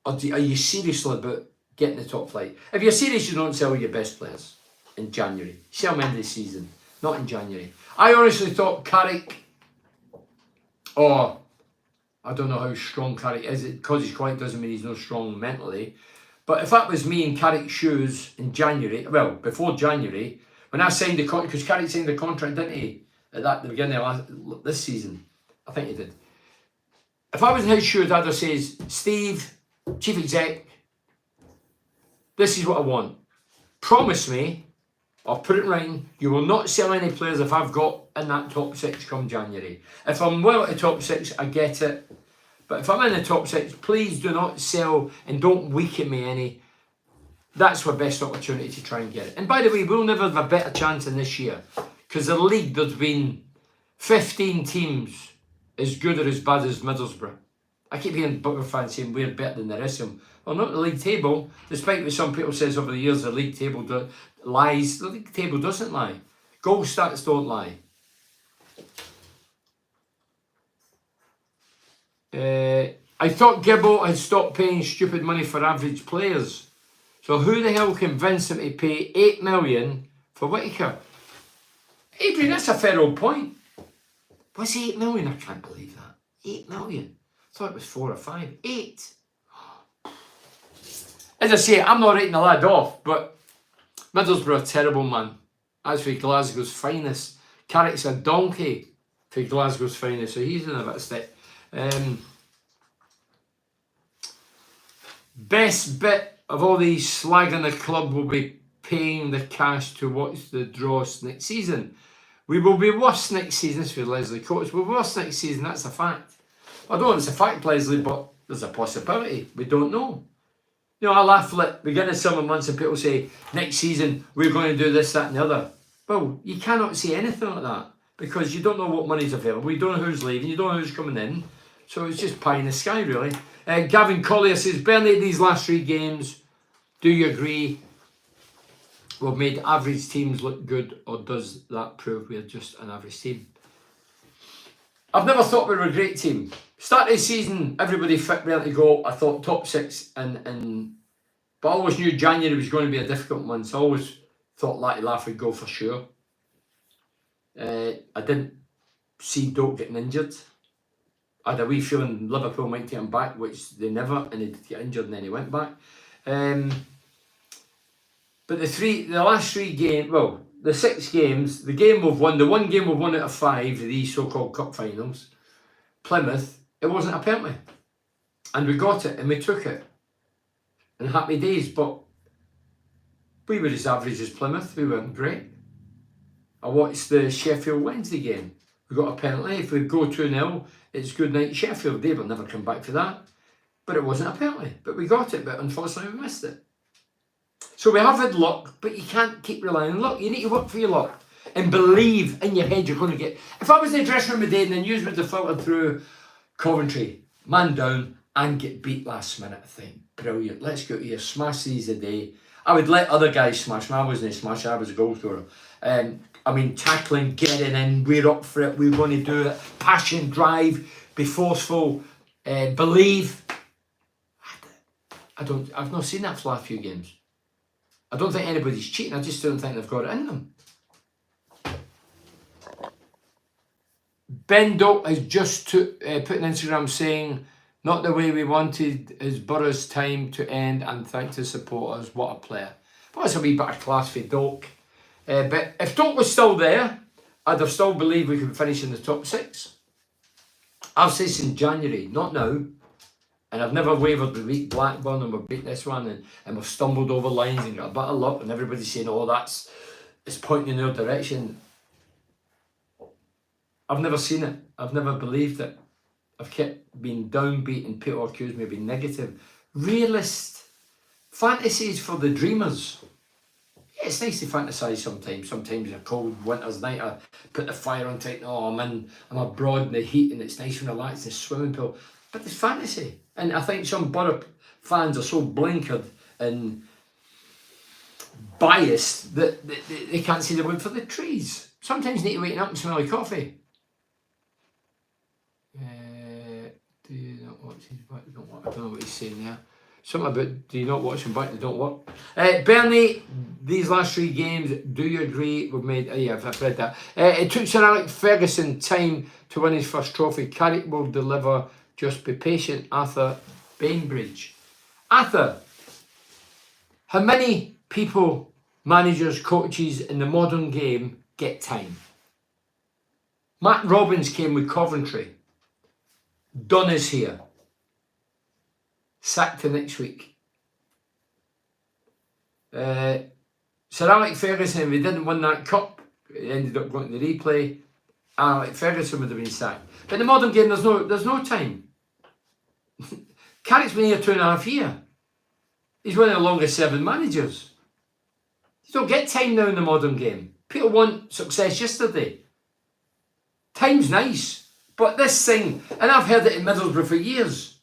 Or are you serious about getting the top flight? If you're serious, you don't sell your best players in January. Sell them end of the season, not in January. I honestly thought Carrick, I don't know how strong Carrick is. Because he's quiet doesn't mean he's not strong mentally. But if that was me in Carrick's shoes in January, well, before January, when I signed the contract, because Carrick signed the contract, didn't he? At the beginning of this season. I think he did. If I was in his shoes, I'd have said, Steve, Chief Exec, this is what I want. Promise me, I'll put it in writing, you will not sell any players if I've got in that top 6 come January. If I'm well at the top 6, I get it. But if I'm in the top 6, please do not sell and don't weaken me any. That's my best opportunity to try and get it. And by the way, we'll never have a better chance in this year. Because the league, there's been 15 teams as good or as bad as Middlesbrough. I keep hearing Bugger fans saying we're better than the rest of them. Well, not the league table. Despite what some people says over the years, the league table lies. The league table doesn't lie. Goal stats don't lie. I thought Gibbo had stopped paying stupid money for average players. So who the hell convinced him to pay 8 million for Whittaker? Adrian, that's a fair old point. Was it 8 million? I can't believe that. 8 million. I thought it was 4 or 5. 8. As I say, I'm not writing the lad off, but Middlesbrough are terrible, man. That's for Glasgow's finest. Carrick's a donkey. for Glasgow's finest, so he's in a bit of stick. Best bit of all these slagging the club will be paying the cash to watch the draws next season. We will be worse next season. This for Leslie Coates. We'll be worse next season, that's a fact. I don't know if it's a fact, Leslie, but there's a possibility. We don't know. You know, I laugh at the beginning of summer months and people say, next season we're going to do this, that and the other. Well, you cannot say anything like that because you don't know what money's available. You don't know who's leaving. You don't know who's coming in. So it's just pie in the sky, really. Gavin Collier says, Burnley, these last 3 games, do you agree we've made average teams look good, or does that prove we're just an average team? I've never thought we were a great team. Start of the season, everybody fit, ready to go. I thought top 6, but I always knew January was going to be a difficult month. So I always thought Latty Laugh would go for sure. I didn't see Doak getting injured. I had a wee feeling Liverpool might take him back, which they never, and he did get injured and then he went back. But the last 3 games, well, the 6 games, the game we've won, the 1 game we've won out of 5 of these so-called cup finals, Plymouth, it wasn't a penalty. And we got it and we took it. And happy days, but we were as average as Plymouth. We weren't great. I watched the Sheffield Wednesday game. We got a penalty. If we go 2-0, it's good night Sheffield. They will never come back for that. But it wasn't a penalty. But we got it, but unfortunately we missed it. So we have had luck, but you can't keep relying on luck. You need to work for your luck and believe in your head you're going to get. If I was in the dressing room today and the news would have filtered through Coventry, man down, and get beat last minute, I think, brilliant. Let's go here, smash these a day. I would let other guys smash. I wasn't a smasher, I was a goal scorer. I mean, tackling, getting in, we're up for it, we're going to do it. Passion, drive, be forceful, believe. I've not seen that for the last few games. I don't think anybody's cheating, I just don't think they've got it in them. Ben Doak has just put an Instagram saying, not the way we wanted is Borough's time to end, and thanks to supporters. What a player. But it's a wee bit of class for Doak. But if Doak was still there, I'd have still believed we could finish in the top 6. I've said since January, not now. And I've never wavered. We beat Blackburn and we beat this one and we've stumbled over lines and got a bit of luck, and everybody's saying, oh, it's pointing in their direction. I've never seen it. I've never believed it. I've kept being downbeat and people accuse me of being negative. Realist. Fantasies for the dreamers. Yeah, it's nice to fantasise sometimes. Sometimes a cold winter's night, I put the fire on tight. Oh, I'm abroad in the heat and it's nice and relaxed in the swimming pool. But it's fantasy. And I think some Borough fans are so blinkered and biased that they can't see the wood for the trees. Sometimes you need to wake up and smell like coffee. Do you not watch his back? I don't know what he's saying there. Something about do you not watch him back? They don't work. Bernie, these last 3 games, do you agree we've made? Yeah, I've read that. It took Sir Alex Ferguson time to win his first trophy. Carrick will deliver. Just be patient. Arthur Bainbridge. Arthur, how many people, managers, coaches in the modern game get time? Matt Robbins came with Coventry. Dunn is here. Sacked to next week. Sir Alex Ferguson, if he didn't win that cup, he ended up going to the replay. Alex Ferguson would have been sacked. But in the modern game, there's no time. Carrick's been here 2.5 years. He's one of the longest serving managers. You don't get time now in the modern game. People want success yesterday. Time's nice. But this thing, and I've heard it in Middlesbrough for years.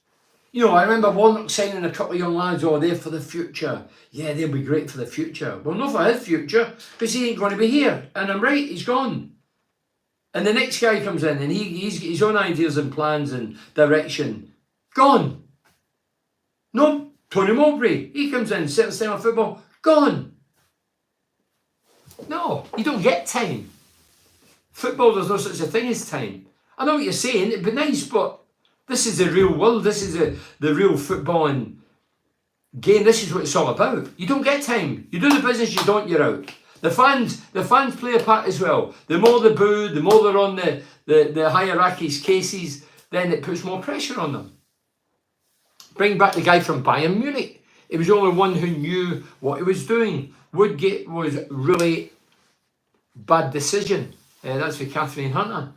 You know, I remember Warnock signing a couple of young lads, oh, they're for the future. Yeah, they'll be great for the future. Well, not for his future, because he ain't going to be here. And I'm right, he's gone. And the next guy comes in, and he's got his own ideas and plans and direction. Gone. No, Tony Mowbray, he comes in, certain style of football, gone. No, you don't get time. Football, there's no such a thing as time. I know what you're saying, it'd be nice, but this is the real world. This is the real footballing game. This is what it's all about. You don't get time. You do the business, you don't, you're out. The fans play a part as well. The more they boo, the more they're on the hierarchy's cases, then it puts more pressure on them. Bring back the guy from Bayern Munich. He was the only one who knew what he was doing. Woodgate was really bad decision. That's for Catherine Hunter.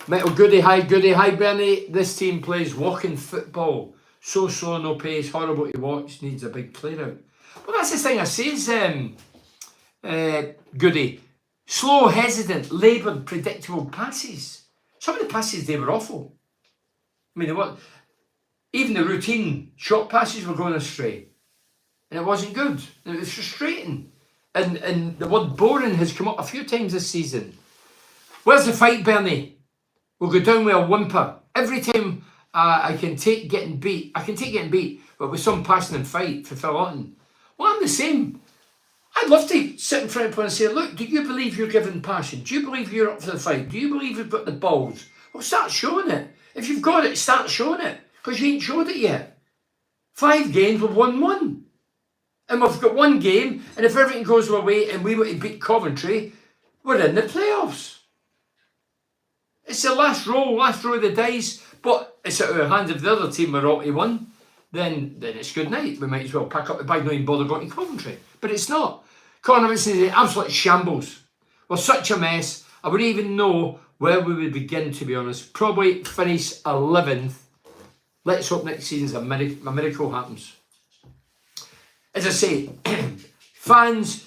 Metal Goody, hi Bernie. This team plays walking football. So slow, no pace, horrible to watch, needs a big player out. Well, that's the thing I say, Goody. Slow, hesitant, laboured, predictable passes. Some of the passes, they were awful. I mean, even the routine short passes were going astray. And it wasn't good. And it was frustrating. And the word boring has come up a few times this season. Where's the fight, Bernie? We'll go down with a whimper. Every time I can take getting beat, but with some passion and fight for Phil Otten. Well, I'm the same. I'd love to sit in front of people and say, look, do you believe you're given passion? Do you believe you're up for the fight? Do you believe you've got the balls? Well, start showing it. If you've got it, start showing it. Because you ain't showed it yet. 5 games, we've won 1. And we've got 1 game, and if everything goes our way and we were to beat Coventry, we're in the playoffs. It's the last roll of the dice, but it's out of our hands. If the other team were already won, then it's good night. We might as well pack up the bag, not even bother going to Coventry. But it's not. Connor is an absolute shambles. We're such a mess. I wouldn't even know where we would begin, to be honest. Probably finish 11th. Let's hope next season's a miracle happens. As I say, fans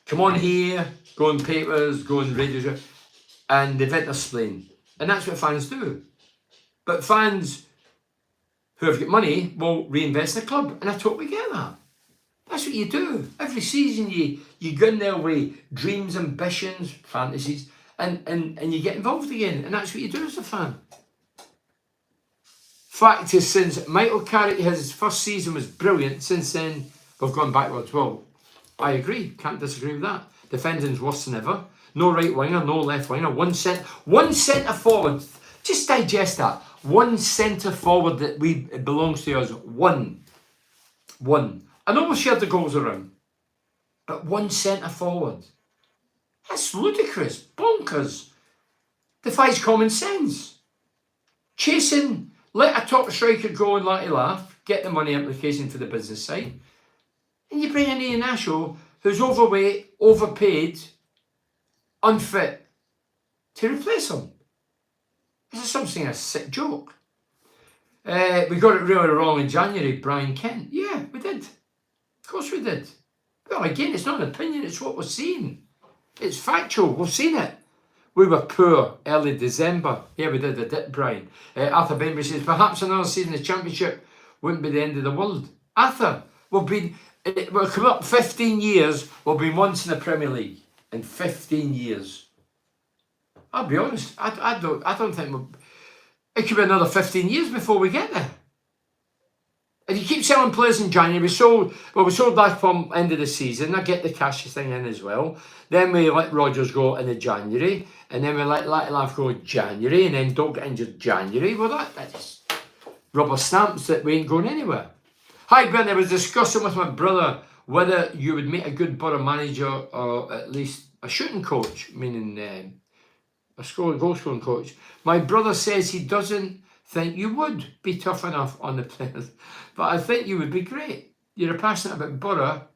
come on here, go on papers, go on radio, and they vent their spleen. And that's what fans do. But fans who have got money will reinvest in the club. And I totally get that. That's what you do. Every season you go in there with dreams, ambitions, fantasies, and you get involved again. And that's what you do as a fan. Fact is, since Michael Carrick, his first season was brilliant. Since then, we've gone backwards. Well, I agree. Can't disagree with that. Defending's worse than ever. No right winger, no left winger. One centre forward. Just digest that. One centre forward that it belongs to us. One. I know we've shared the goals around, but one centre forward. That's ludicrous. Bonkers. Defies common sense. Chasing, let a top striker go and let it laugh. Get the money implication for the business side. And you bring in Ian Asho, who's overweight, overpaid, unfit, to replace him. This is something a sick joke. We got it really wrong in January, Brian Kent. Yeah, we did. Of course we did. Well, again, it's not an opinion, it's what we're seeing. It's factual, we've seen it. We were poor early December. Yeah, we did a dip, Brian. Arthur Benbury says, perhaps another season in the Championship wouldn't be the end of the world. Arthur, we're coming up 15 years, we've been once in the Premier League. In 15 years. I'll be honest, I don't think it could be another 15 years before we get there. If you keep selling players in January, we sold back from end of the season. I get the cash thing in as well. Then we let Rodgers go in the January, and then we let Laugh go January, and then don't get injured January. Well, that's rubber stamps that we ain't going anywhere. Hi, Brent. I was discussing with my brother whether you would make a good borough manager or at least a shooting coach, meaning a goal scoring coach. My brother says he doesn't think you would be tough enough on the players, but I think you would be great. You're passionate about Borough,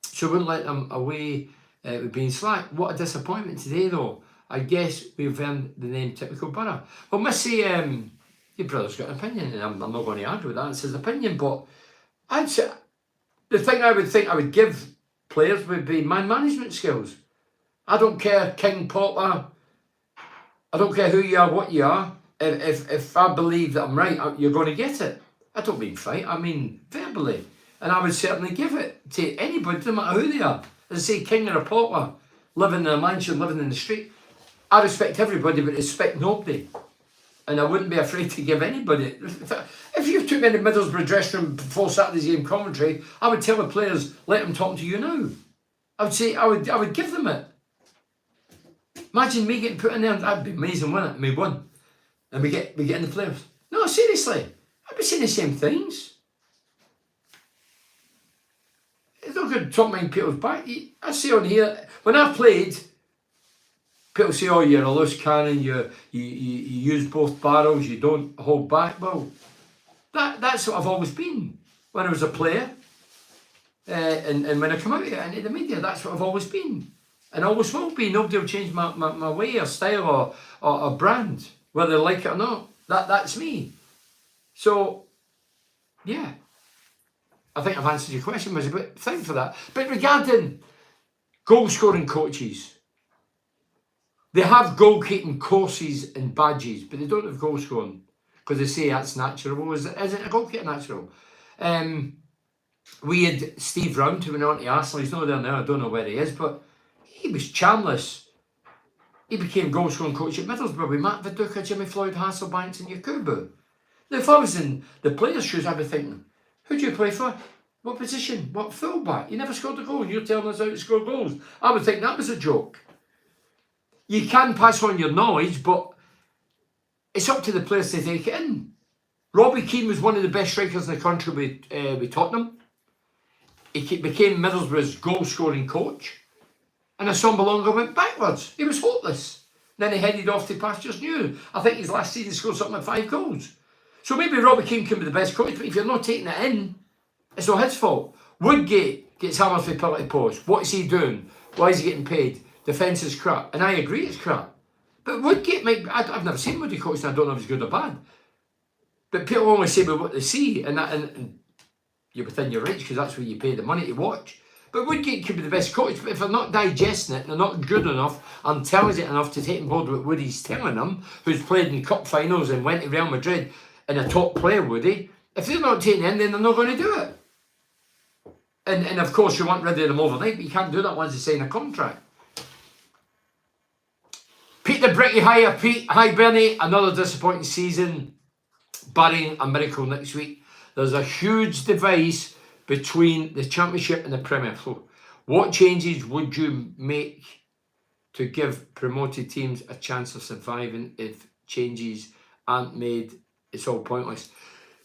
so wouldn't let them away with being slack. What a disappointment today, though. I guess we've earned the name typical Borough. Well, Missy, your brother's got an opinion, and I'm not going to argue with that. It's his opinion, but I'd say the thing I would think I would give players would be man management skills. I don't care, King Potter. I don't care who you are, what you are. If I believe that I'm right, you're going to get it. I don't mean fight, I mean verbally. And I would certainly give it to anybody, no matter who they are. As I say, King or a Potter, living in a mansion, living in the street. I respect everybody, but respect nobody. And I wouldn't be afraid to give anybody. If you took me in the Middlesbrough dressing room before Saturday's game commentary, I would tell the players, let them talk to you now. I would say, I would give them it. Imagine me getting put in there, that'd be amazing, wouldn't it? Me one. And we get in the playoffs. No, seriously. I'd be saying the same things. It's not good talking people's back. I say on here, when I played, people say, oh, you're a loose cannon, you use both barrels, you don't hold back. Well, that's what I've always been when I was a player. And when I come out here into the media, that's what I've always been. And always will be. Nobody will change my way or style or brand, whether they like it or not. That's me. So, yeah. I think I've answered your question, Mizzy, but thank you for that. But regarding goal-scoring coaches, they have goal-keeping courses and badges, but they don't have goal-scoring because they say that's natural. Is it a goal-keeper natural? We had Steve Round, who went on to Arsenal. He's not there now. I don't know where he is, but he was charmless. He became goal-scoring coach at Middlesbrough with Matt Viduka, Jimmy Floyd, Hasselbanks and Yakubu. Now, if I was in the players' shoes, I'd be thinking, who do you play for? What position? What fullback? You never scored a goal and you're telling us how to score goals. I would think that was a joke. You can pass on your knowledge, but it's up to the players to take it in. Robbie Keane was one of the best strikers in the country with Tottenham. He became Middlesbrough's goal-scoring coach. And Assombalonga went backwards. He was hopeless. Then he headed off to pastures new. I think his last season scored something like 5 goals. So maybe Robbie Keane can be the best coach, but if you're not taking it in, it's not his fault. Woodgate gets hammered for penalty post. What is he doing? Why is he getting paid? Defence is crap. And I agree it's crap. But Woodgate might... I've never seen Woodgate coach and I don't know if he's good or bad. But people only say about what they see, and you're within your rights because that's where you pay the money to watch. But Woodgate could be the best coach, but if they're not digesting it, they're not good enough, intelligent enough to take on board what Woody's telling them, who's played in cup finals and went to Real Madrid and a top player, Woody, if they're not taking it in, then they're not going to do it. And of course you want rid of them overnight, but you can't do that once they sign a contract. Pete the Bricky, hiya Pete. Hi Bernie, another disappointing season, barring a miracle next week. There's a huge divide between the Championship and the Premier. So what changes would you make to give promoted teams a chance of surviving? If changes aren't made, it's all pointless.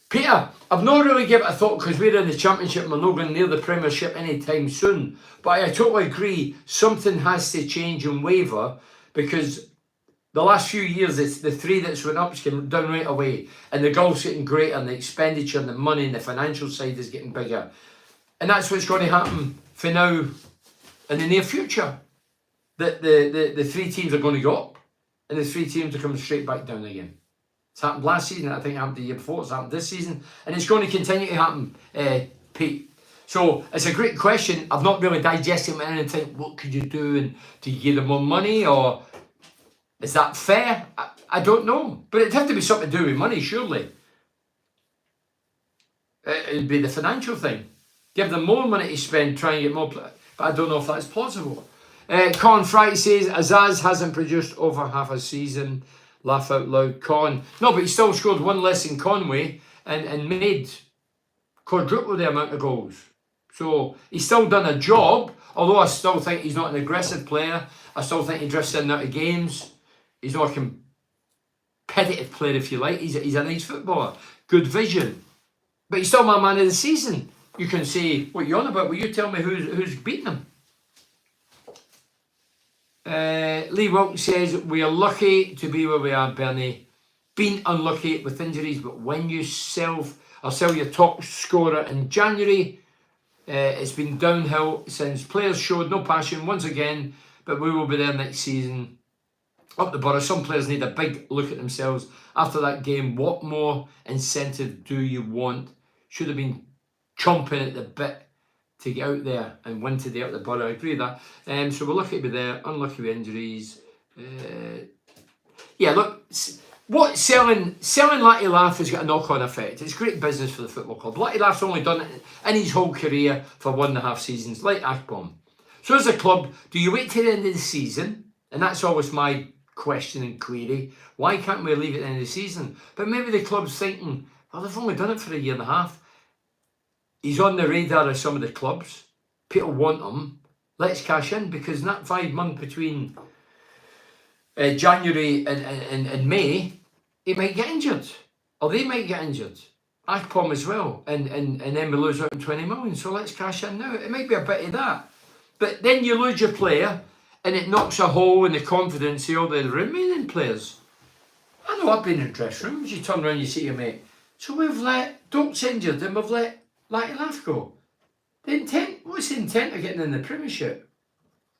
Peter, I've not really given it a thought because we're in the Championship and we're not going near the Premiership anytime soon. But I totally agree, something has to change and waver because the last few years, it's the 3 that's went up came down right away. And the golf's getting greater and the expenditure and the money and the financial side is getting bigger. And that's what's going to happen for now in the near future. The 3 teams are going to go up and the 3 teams are coming straight back down again. It's happened last season, I think it happened the year before, it's happened this season, and it's going to continue to happen, Pete. So it's a great question. I've not really digested it and think, what could you do, and do you give them more money, or is that fair? I don't know, but it'd have to be something to do with money, surely. It'd be the financial thing. Give them more money to spend, try and get more, but I don't know if that's plausible. Con Friday says, Azaz hasn't produced over half a season. Laugh out loud, Con. No, but he still scored 1 less in Conway and made quadruple the amount of goals. So he's still done a job, although I still think he's not an aggressive player. I still think he drifts in and out of games. He's not a competitive player, if you like. He's a nice footballer. Good vision. But he's still my man of the season. You can say what you're on about. Will you tell me who's beaten him? Lee Wilkes says, we are lucky to be where we are, Bernie. Been unlucky with injuries, but when you sell your top scorer in January, it's been downhill since players showed no passion once again, but we will be there next season. Up the borough, some players need a big look at themselves after that game. What more incentive do you want? Should have been chomping at the bit to get out there and win today up the borough. I agree with that. So we're lucky to be there, unlucky with injuries. Yeah, look, what selling Latty Laugh has got a knock-on effect. It's great business for the football club. Latty Laugh's only done it in his whole career for 1.5 seasons, like Akbom. So as a club, do you wait till the end of the season? And that's always my question and query. Why can't we leave it at the end of the season? But maybe the club's thinking, well, they've only done it for 1.5 years. He's on the radar of some of the clubs. People want him. Let's cash in, because in that 5 months between January and May, he might get injured. Or they might get injured. Akpom as well, and then we lose out on 20 million. So let's cash in now. It might be a bit of that, but then you lose your player, and it knocks a hole in the confidence of all the remaining players. I know I've been in dressing rooms. You turn around, and you see your mate. So we've let Dokes injured, and we've let Latif go. The intent. What's the intent of getting in the Premiership?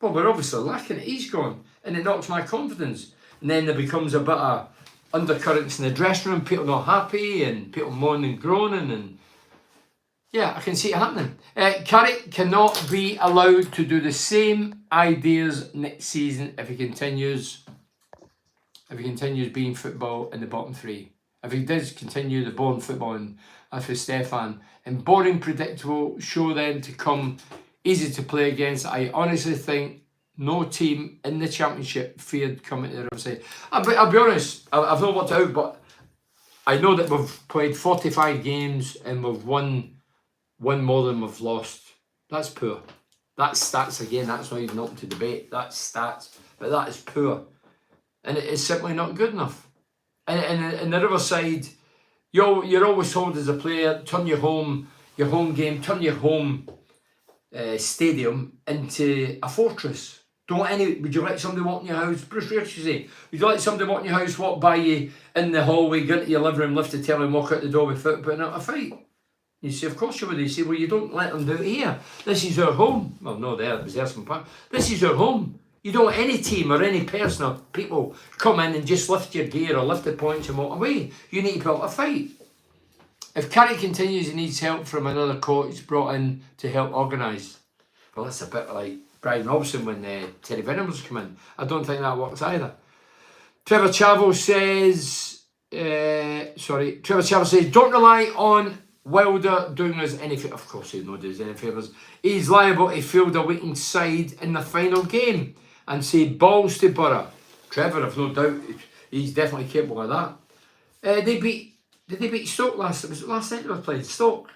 Well, we're obviously lacking it. He's gone, and it knocks my confidence. And then there becomes a bit of undercurrents in the dressing room, people not happy and people moaning and groaning, and yeah, I can see it happening. Carrick cannot be allowed to do the same ideas next season if he continues being football in the bottom three. If he does continue the boring football and as for Stefan, and boring, predictable show then to come, easy to play against, I honestly think no team in the Championship feared coming to the Riverside. I'll be honest, I've not worked it out, but I know that we've played 45 games and we've won more than we've lost. That's poor. That's stats again, that's not even open to debate. That's stats, but that is poor. And it is simply not good enough. And in the Riverside, you're always told as a player, turn your home game, turn your home stadium into a fortress. Would you let somebody walk in your house? Bruce Rich, you say, would you let somebody walk in your house, walk by you in the hallway, go into your living room, lift the telly and walk out the door with foot putting out a fight? You say, of course you would. You say, well, you don't let them do it here. This is our home. Well, no, it was Erskine Park. This is our home. You don't want any team or any person or people come in and just lift your gear or lift the points and walk away. You need to put up a fight. If Carrick continues, he needs help from another coach brought in to help organise. Well, that's a bit like Brian Robson when Terry Venables come in. I don't think that works either. Trevor Chavo says, don't rely on Wilder doing us any favours. Of course, he not does any favours. He's liable to field a weakened side in the final game and say balls to Borough. Trevor, I've no doubt, he's definitely capable of that. Did they beat Stoke last? Was it last night they were playing Stoke?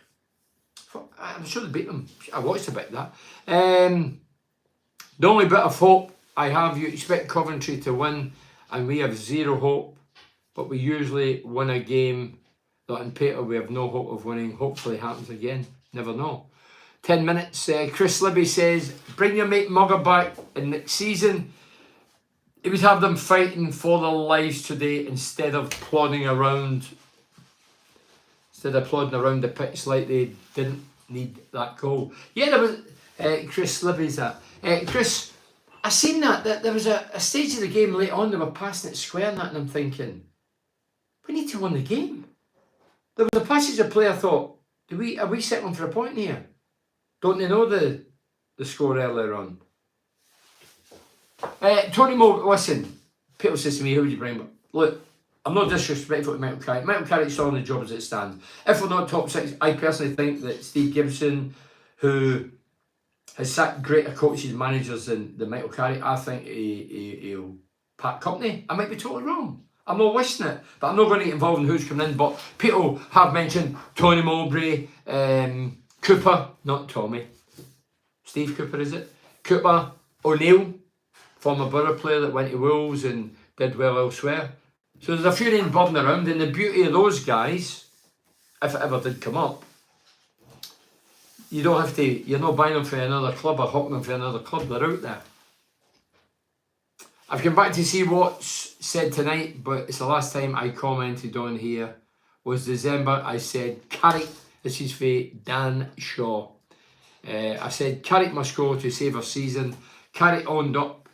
I'm sure they beat them. I watched a bit of that. The only bit of hope I have, you expect Coventry to win, and we have zero hope, but we usually win a game that in paper we have no hope of winning. Hopefully it happens again. Never know. 10 minutes. Chris Libby says, bring your mate Mugger back in next season. He would have them fighting for their lives today instead of plodding around the pitch like they didn't need that goal. Yeah, there was Chris Libby's that. Chris, I seen that there was a stage of the game late on, they were passing it square and that, and I'm thinking, we need to win the game. There was a passage of play I thought, are we settling for a point here? Don't they know the score earlier on? Tony Moore, listen, people says to me, who would you bring? Look, I'm not disrespectful to Michael Carrick. Michael Carrick's still on the job as it stands. If we're not top six, I personally think that Steve Gibson, who has sacked greater coaches and managers than Michael Carrick, I think he'll part company. I might be totally wrong. I'm not wishing it, but I'm not going to get involved in who's coming in. But people have mentioned Tony Mowbray, Cooper, not Tommy, Steve Cooper, is it? Cooper, O'Neill, former Borough player that went to Wolves and did well elsewhere. So there's a few names bobbing around, and the beauty of those guys, if it ever did come up, you don't have to, you're not buying them for another club or hawking them for another club, they're out there. I've come back to see what's said tonight, but it's the last time I commented on here was December. I said Carrick, this is for Dan Shaw. I said Carrick must go to save our season. Carrick owned up.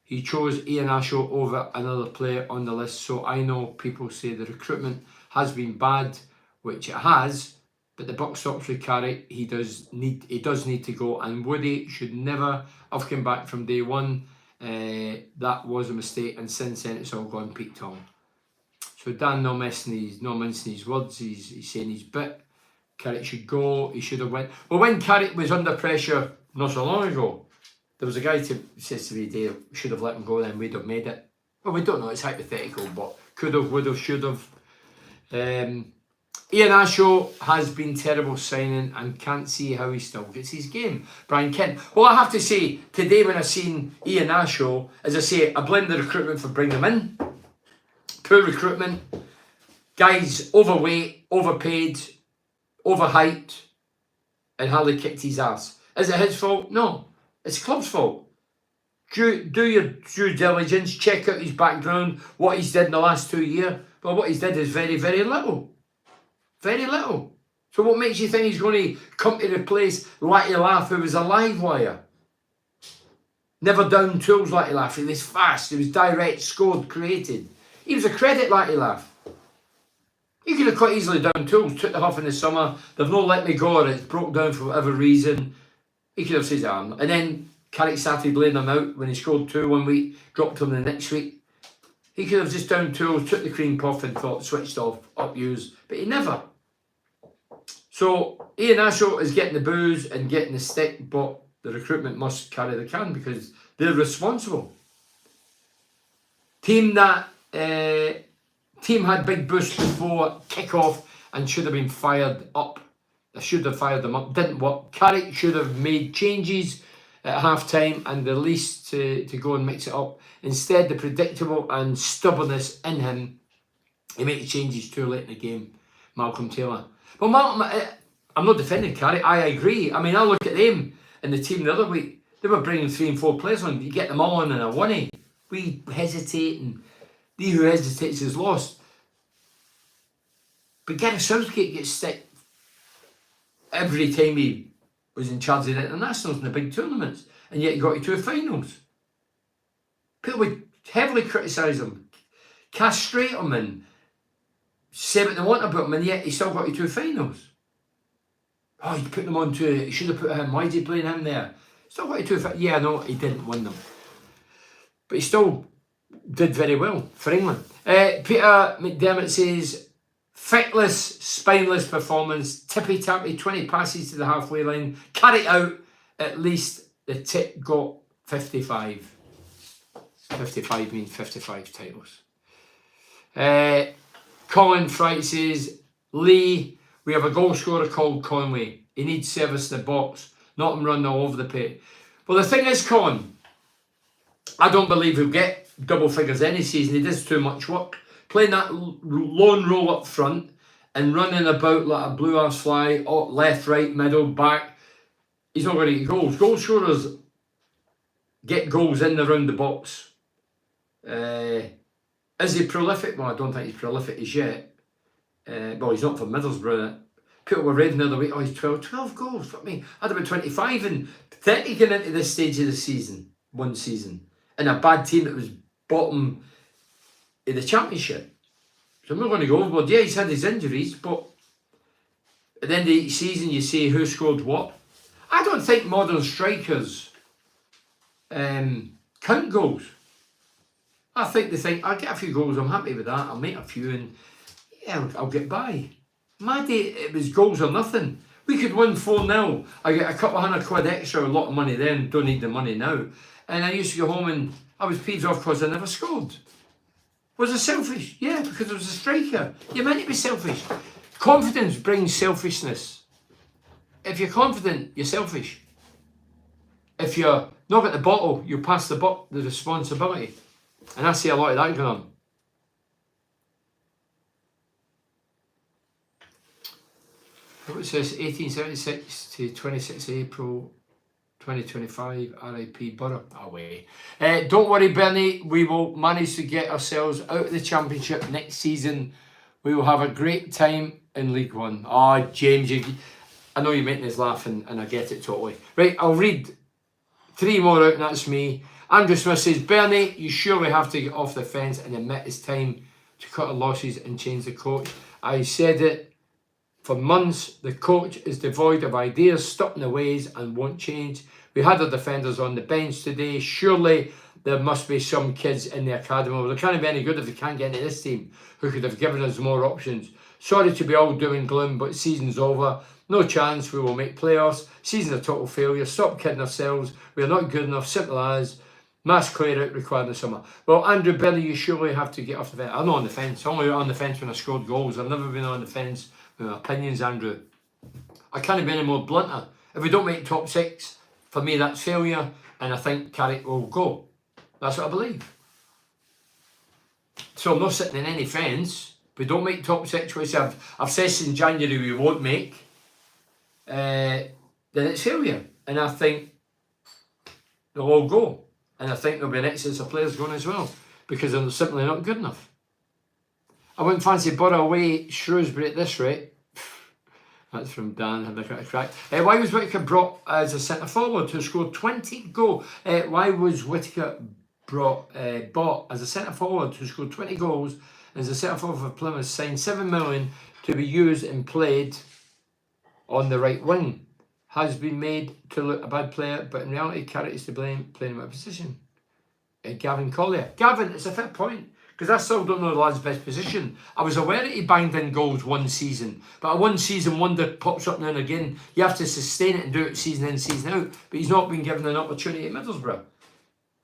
He chose Ian Asho over another player on the list, so I know people say the recruitment has been bad, which it has, but the buck stops with Carrick. He does need to go, and Woody should never have come back from day one. That was a mistake, and since then it's all gone Pete Tong. So Dan not mincing his words. He's saying he's bit. Carrick should go. He should have went. Well, when Carrick was under pressure not so long ago, there was a guy says to me, Dave, should have let him go, then we'd have made it. Well, we don't know, it's hypothetical, but could have, would have, should have. Ian Asho has been terrible signing and can't see how he still gets his game. Brian Kent. Well, I have to say, today when I seen Ian Asho, as I say, I blame the recruitment for bringing him in. Poor recruitment. Guys overweight, overpaid, overhyped, and hardly kicked his ass. Is it his fault? No, it's the club's fault. Do your due diligence, check out his background, what he's did in the last 2 years. But what he's did is very, very little. Very little. So what makes you think he's going to come to replace Latty Laugh, who was a live wire? Never down tools, Latty Laugh. He was fast, he was direct, scored, created. He was a credit, Latty Laugh. He could have quite easily down tools, took the huff in the summer, they've not let me go, or it's broke down for whatever reason. He could have said that. And then Carrick started laying him out when he scored 2 one week, dropped him the next week. He could have just down tools, took the cream puff and thought, switched off, up used, but he never. So Ian Asho is getting the booze and getting the stick, but the recruitment must carry the can because they're responsible. Team had big boosts before kick-off and should have been fired up. They should have fired them up. Didn't work. Carrick should have made changes at half-time and the least to go and mix it up. Instead, the predictable and stubbornness in him, he made the changes too late in the game, Malcolm Taylor. Well, I'm not defending Carrick, I agree. I mean, I look at them in the team the other week, they were bringing 3 and 4 players on. You get them all on in a 1-8. We hesitate, and he who hesitates is lost. But Gareth Southgate gets stick every time he was in charge of the internationals and the big tournaments, and yet he got to 2 finals. People would heavily criticise him, castrate him and say what they want about him, and yet he still got to 2 finals. Oh, he put them on to, he should have put him, why is he playing him there? Still got to 2 finals. Yeah, no, he didn't win them. But he still did very well for England. Peter McDermott says, feckless, spineless performance, tippy-tappy, 20 passes to the halfway line, carry out, at least the tip got 55. 55 means 55 titles. Colin Fright says, Lee, we have a goal scorer called Conway. He needs service in the box, not him running all over the pitch. Well, the thing is, Colin, I don't believe he'll get double figures any season. He does too much work. Playing that lone role up front and running about like a blue ass fly, left, right, middle, back. He's not going to get goals. Goal scorers get goals in and around the box. Is he prolific? Well, I don't think he's prolific as yet. Well, he's not for Middlesbrough. People were raving the other week, oh, he's 12 goals. Fuck me. I had about 25 and 30 getting into this stage of the season, one season, in a bad team that was bottom of the championship. So I'm not going to go overboard. Yeah, he's had his injuries, but at the end of each season, you see who scored what. I don't think modern strikers count goals. I think they think, I'll get a few goals, I'm happy with that, I'll make a few and yeah, I'll get by. My day, it was goals or nothing. We could win 4-0. I get a couple of £100 extra, a lot of money then, don't need the money now. And I used to go home and I was peeved off because I never scored. Was I selfish? Yeah, because I was a striker. You're meant to be selfish. Confidence brings selfishness. If you're confident, you're selfish. If you're not at the bottle, you pass the responsibility. And I see a lot of that going on. What it says, 1876 to 26 April 2025, RIP Borough away. Don't worry, Bernie, we will manage to get ourselves out of the Championship next season. We will have a great time in League One. Oh, James, I know you're making us laugh and I get it totally. Right, I'll read 3 more out and that's me. Andrew Smith says, Bernie, you surely have to get off the fence and admit it's time to cut our losses and change the coach. I said it for months. The coach is devoid of ideas, stuck in the ways and won't change. We had our defenders on the bench today. Surely there must be some kids in the academy. Well, they can't be any good if they can't get into this team who could have given us more options. Sorry to be all doom and gloom, but season's over. No chance we will make playoffs. Season's a total failure. Stop kidding ourselves. We are not good enough. Simple as. Mass clear out required in the summer. Well, Andrew Billy, you surely have to get off the fence. I'm not on the fence. I'm only on the fence when I scored goals. I've never been on the fence with my opinions, Andrew. I can't be any more blunter. If we don't make top 6, for me that's failure, and I think Carrick will go. That's what I believe. So I'm not sitting in any fence. If we don't make top 6, which I've said in January we won't make, then it's failure. And I think they'll all go. And I think there'll be an excess of players going as well, because they're simply not good enough. I wouldn't fancy Borough away Shrewsbury at this rate. That's from Dan, had a bit of crack. Why was Whittaker brought as a centre forward who scored 20 goals? Why was Whittaker bought as a centre forward who scored 20 goals as a centre forward for Plymouth, signed 7 million to be used and played on the right wing? Has been made to look a bad player, but in reality, Carrick is to blame, playing in my position. Gavin Collier. Gavin, it's a fair point, because I still don't know the lad's best position. I was aware that he banged in goals one season, but a one season wonder pops up now and again. You have to sustain it and do it season in, season out, but he's not been given an opportunity at Middlesbrough.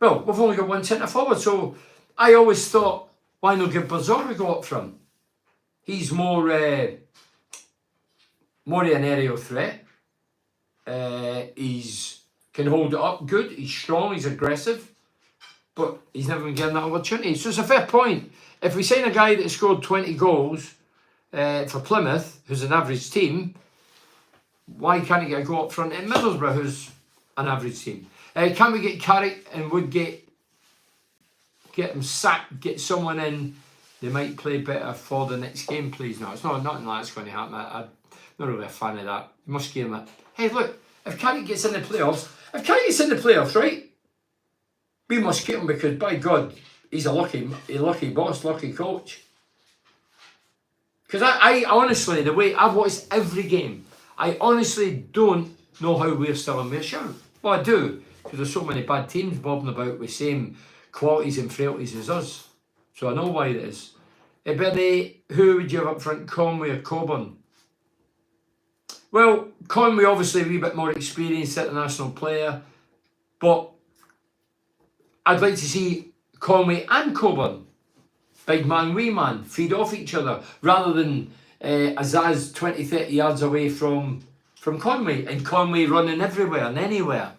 Well, we've only got one centre forward, so I always thought, why not give Bazor a go up front? He's more an aerial threat. He's can hold it up good, he's strong, he's aggressive, but he's never been given that opportunity. So it's a fair point. If we sign a guy that scored 20 goals for Plymouth, who's an average team, why can't he get a go up front in Middlesbrough, who's an average team? Can we get Carrick and would get him sacked, get someone in, they might play better for the next game, please? No, it's not nothing like that's going to happen. I'm not really a fan of that. You must give him that. Hey, look, if Carrick gets in the playoffs, right, we must keep him, because by God, he's a lucky boss, lucky coach. Because I honestly, the way I've watched every game, I honestly don't know how we're still in their shout. Well, I do, because there's so many bad teams bobbing about with same qualities and frailties as us. So I know why it is. Benny, who would you have up front, Conway or Coburn? Well, Conway obviously a wee bit more experienced international player, but I'd like to see Conway and Coburn, big man, wee man, feed off each other, rather than Azaz 20, 30 yards away from Conway, and Conway running everywhere and anywhere.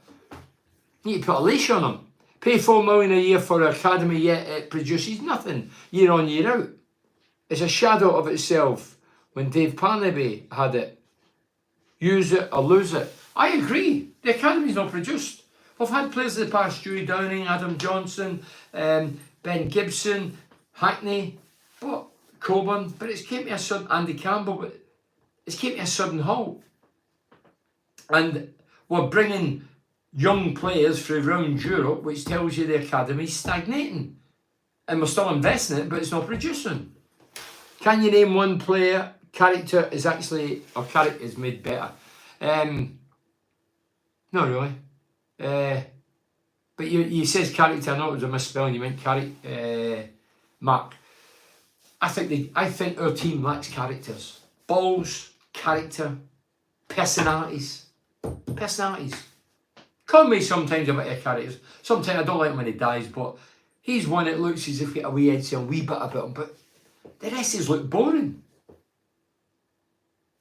You need to put a leash on him. Pay $4 million a year for an academy, yet it produces nothing year on, year out. It's a shadow of itself when Dave Parnaby had it. Use it or lose it. I agree. The academy's not produced. We've had players in the past, Stewie Downing, Adam Johnson, Ben Gibson, Hackney, but Coburn, but it's came to a sudden, Andy Campbell, but it's came to a sudden halt. And we're bringing young players through around Europe, which tells you the academy's stagnating. And we're still investing in it, but it's not producing. Can you name one player? Character is made better. Not really. But you says character. I know it was a misspelling. You meant character. Mark. I think our team lacks characters. Balls, character, personalities. Conway sometimes a bit of characters. Sometimes I don't like him when he dies, but he's one that looks as if he got a wee edge to a wee bit about him. But the rest is look boring.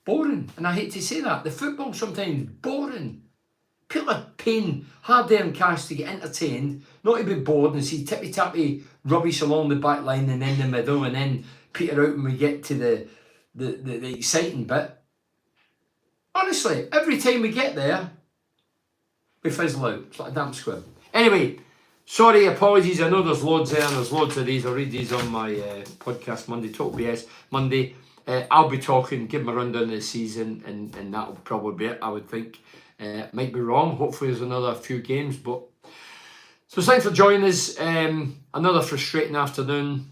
Boring, and I hate to say that. The football sometimes boring. People are paying hard-earned cash to get entertained, not to be bored and see tippy-tappy rubbish along the back line and in the middle, and then peter out when we get to the exciting bit. Honestly, every time we get there, we fizzle out. It's like a damp squib. Anyway, sorry, apologies. I know there's loads there, and there's loads of these. I'll read these on my podcast Monday, Total BS Monday. I'll be talking, give my rundown of the season, and that'll probably be it, I would think. Might be wrong. Hopefully there's another few games. But so thanks for joining us. Another frustrating afternoon.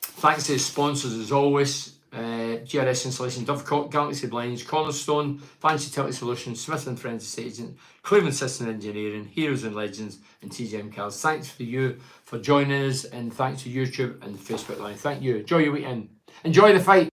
Thanks to the sponsors as always. GRS Installation, Dovecote, Galaxy Blinds, Cornerstone, Fancy Tilty Solutions, Smith & Friends Estate Agent, Cleveland System Engineering, Heroes and Legends, and TGM Cars. Thanks for you for joining us, and thanks to YouTube and Facebook Live. Thank you. Enjoy your weekend. Enjoy the fight.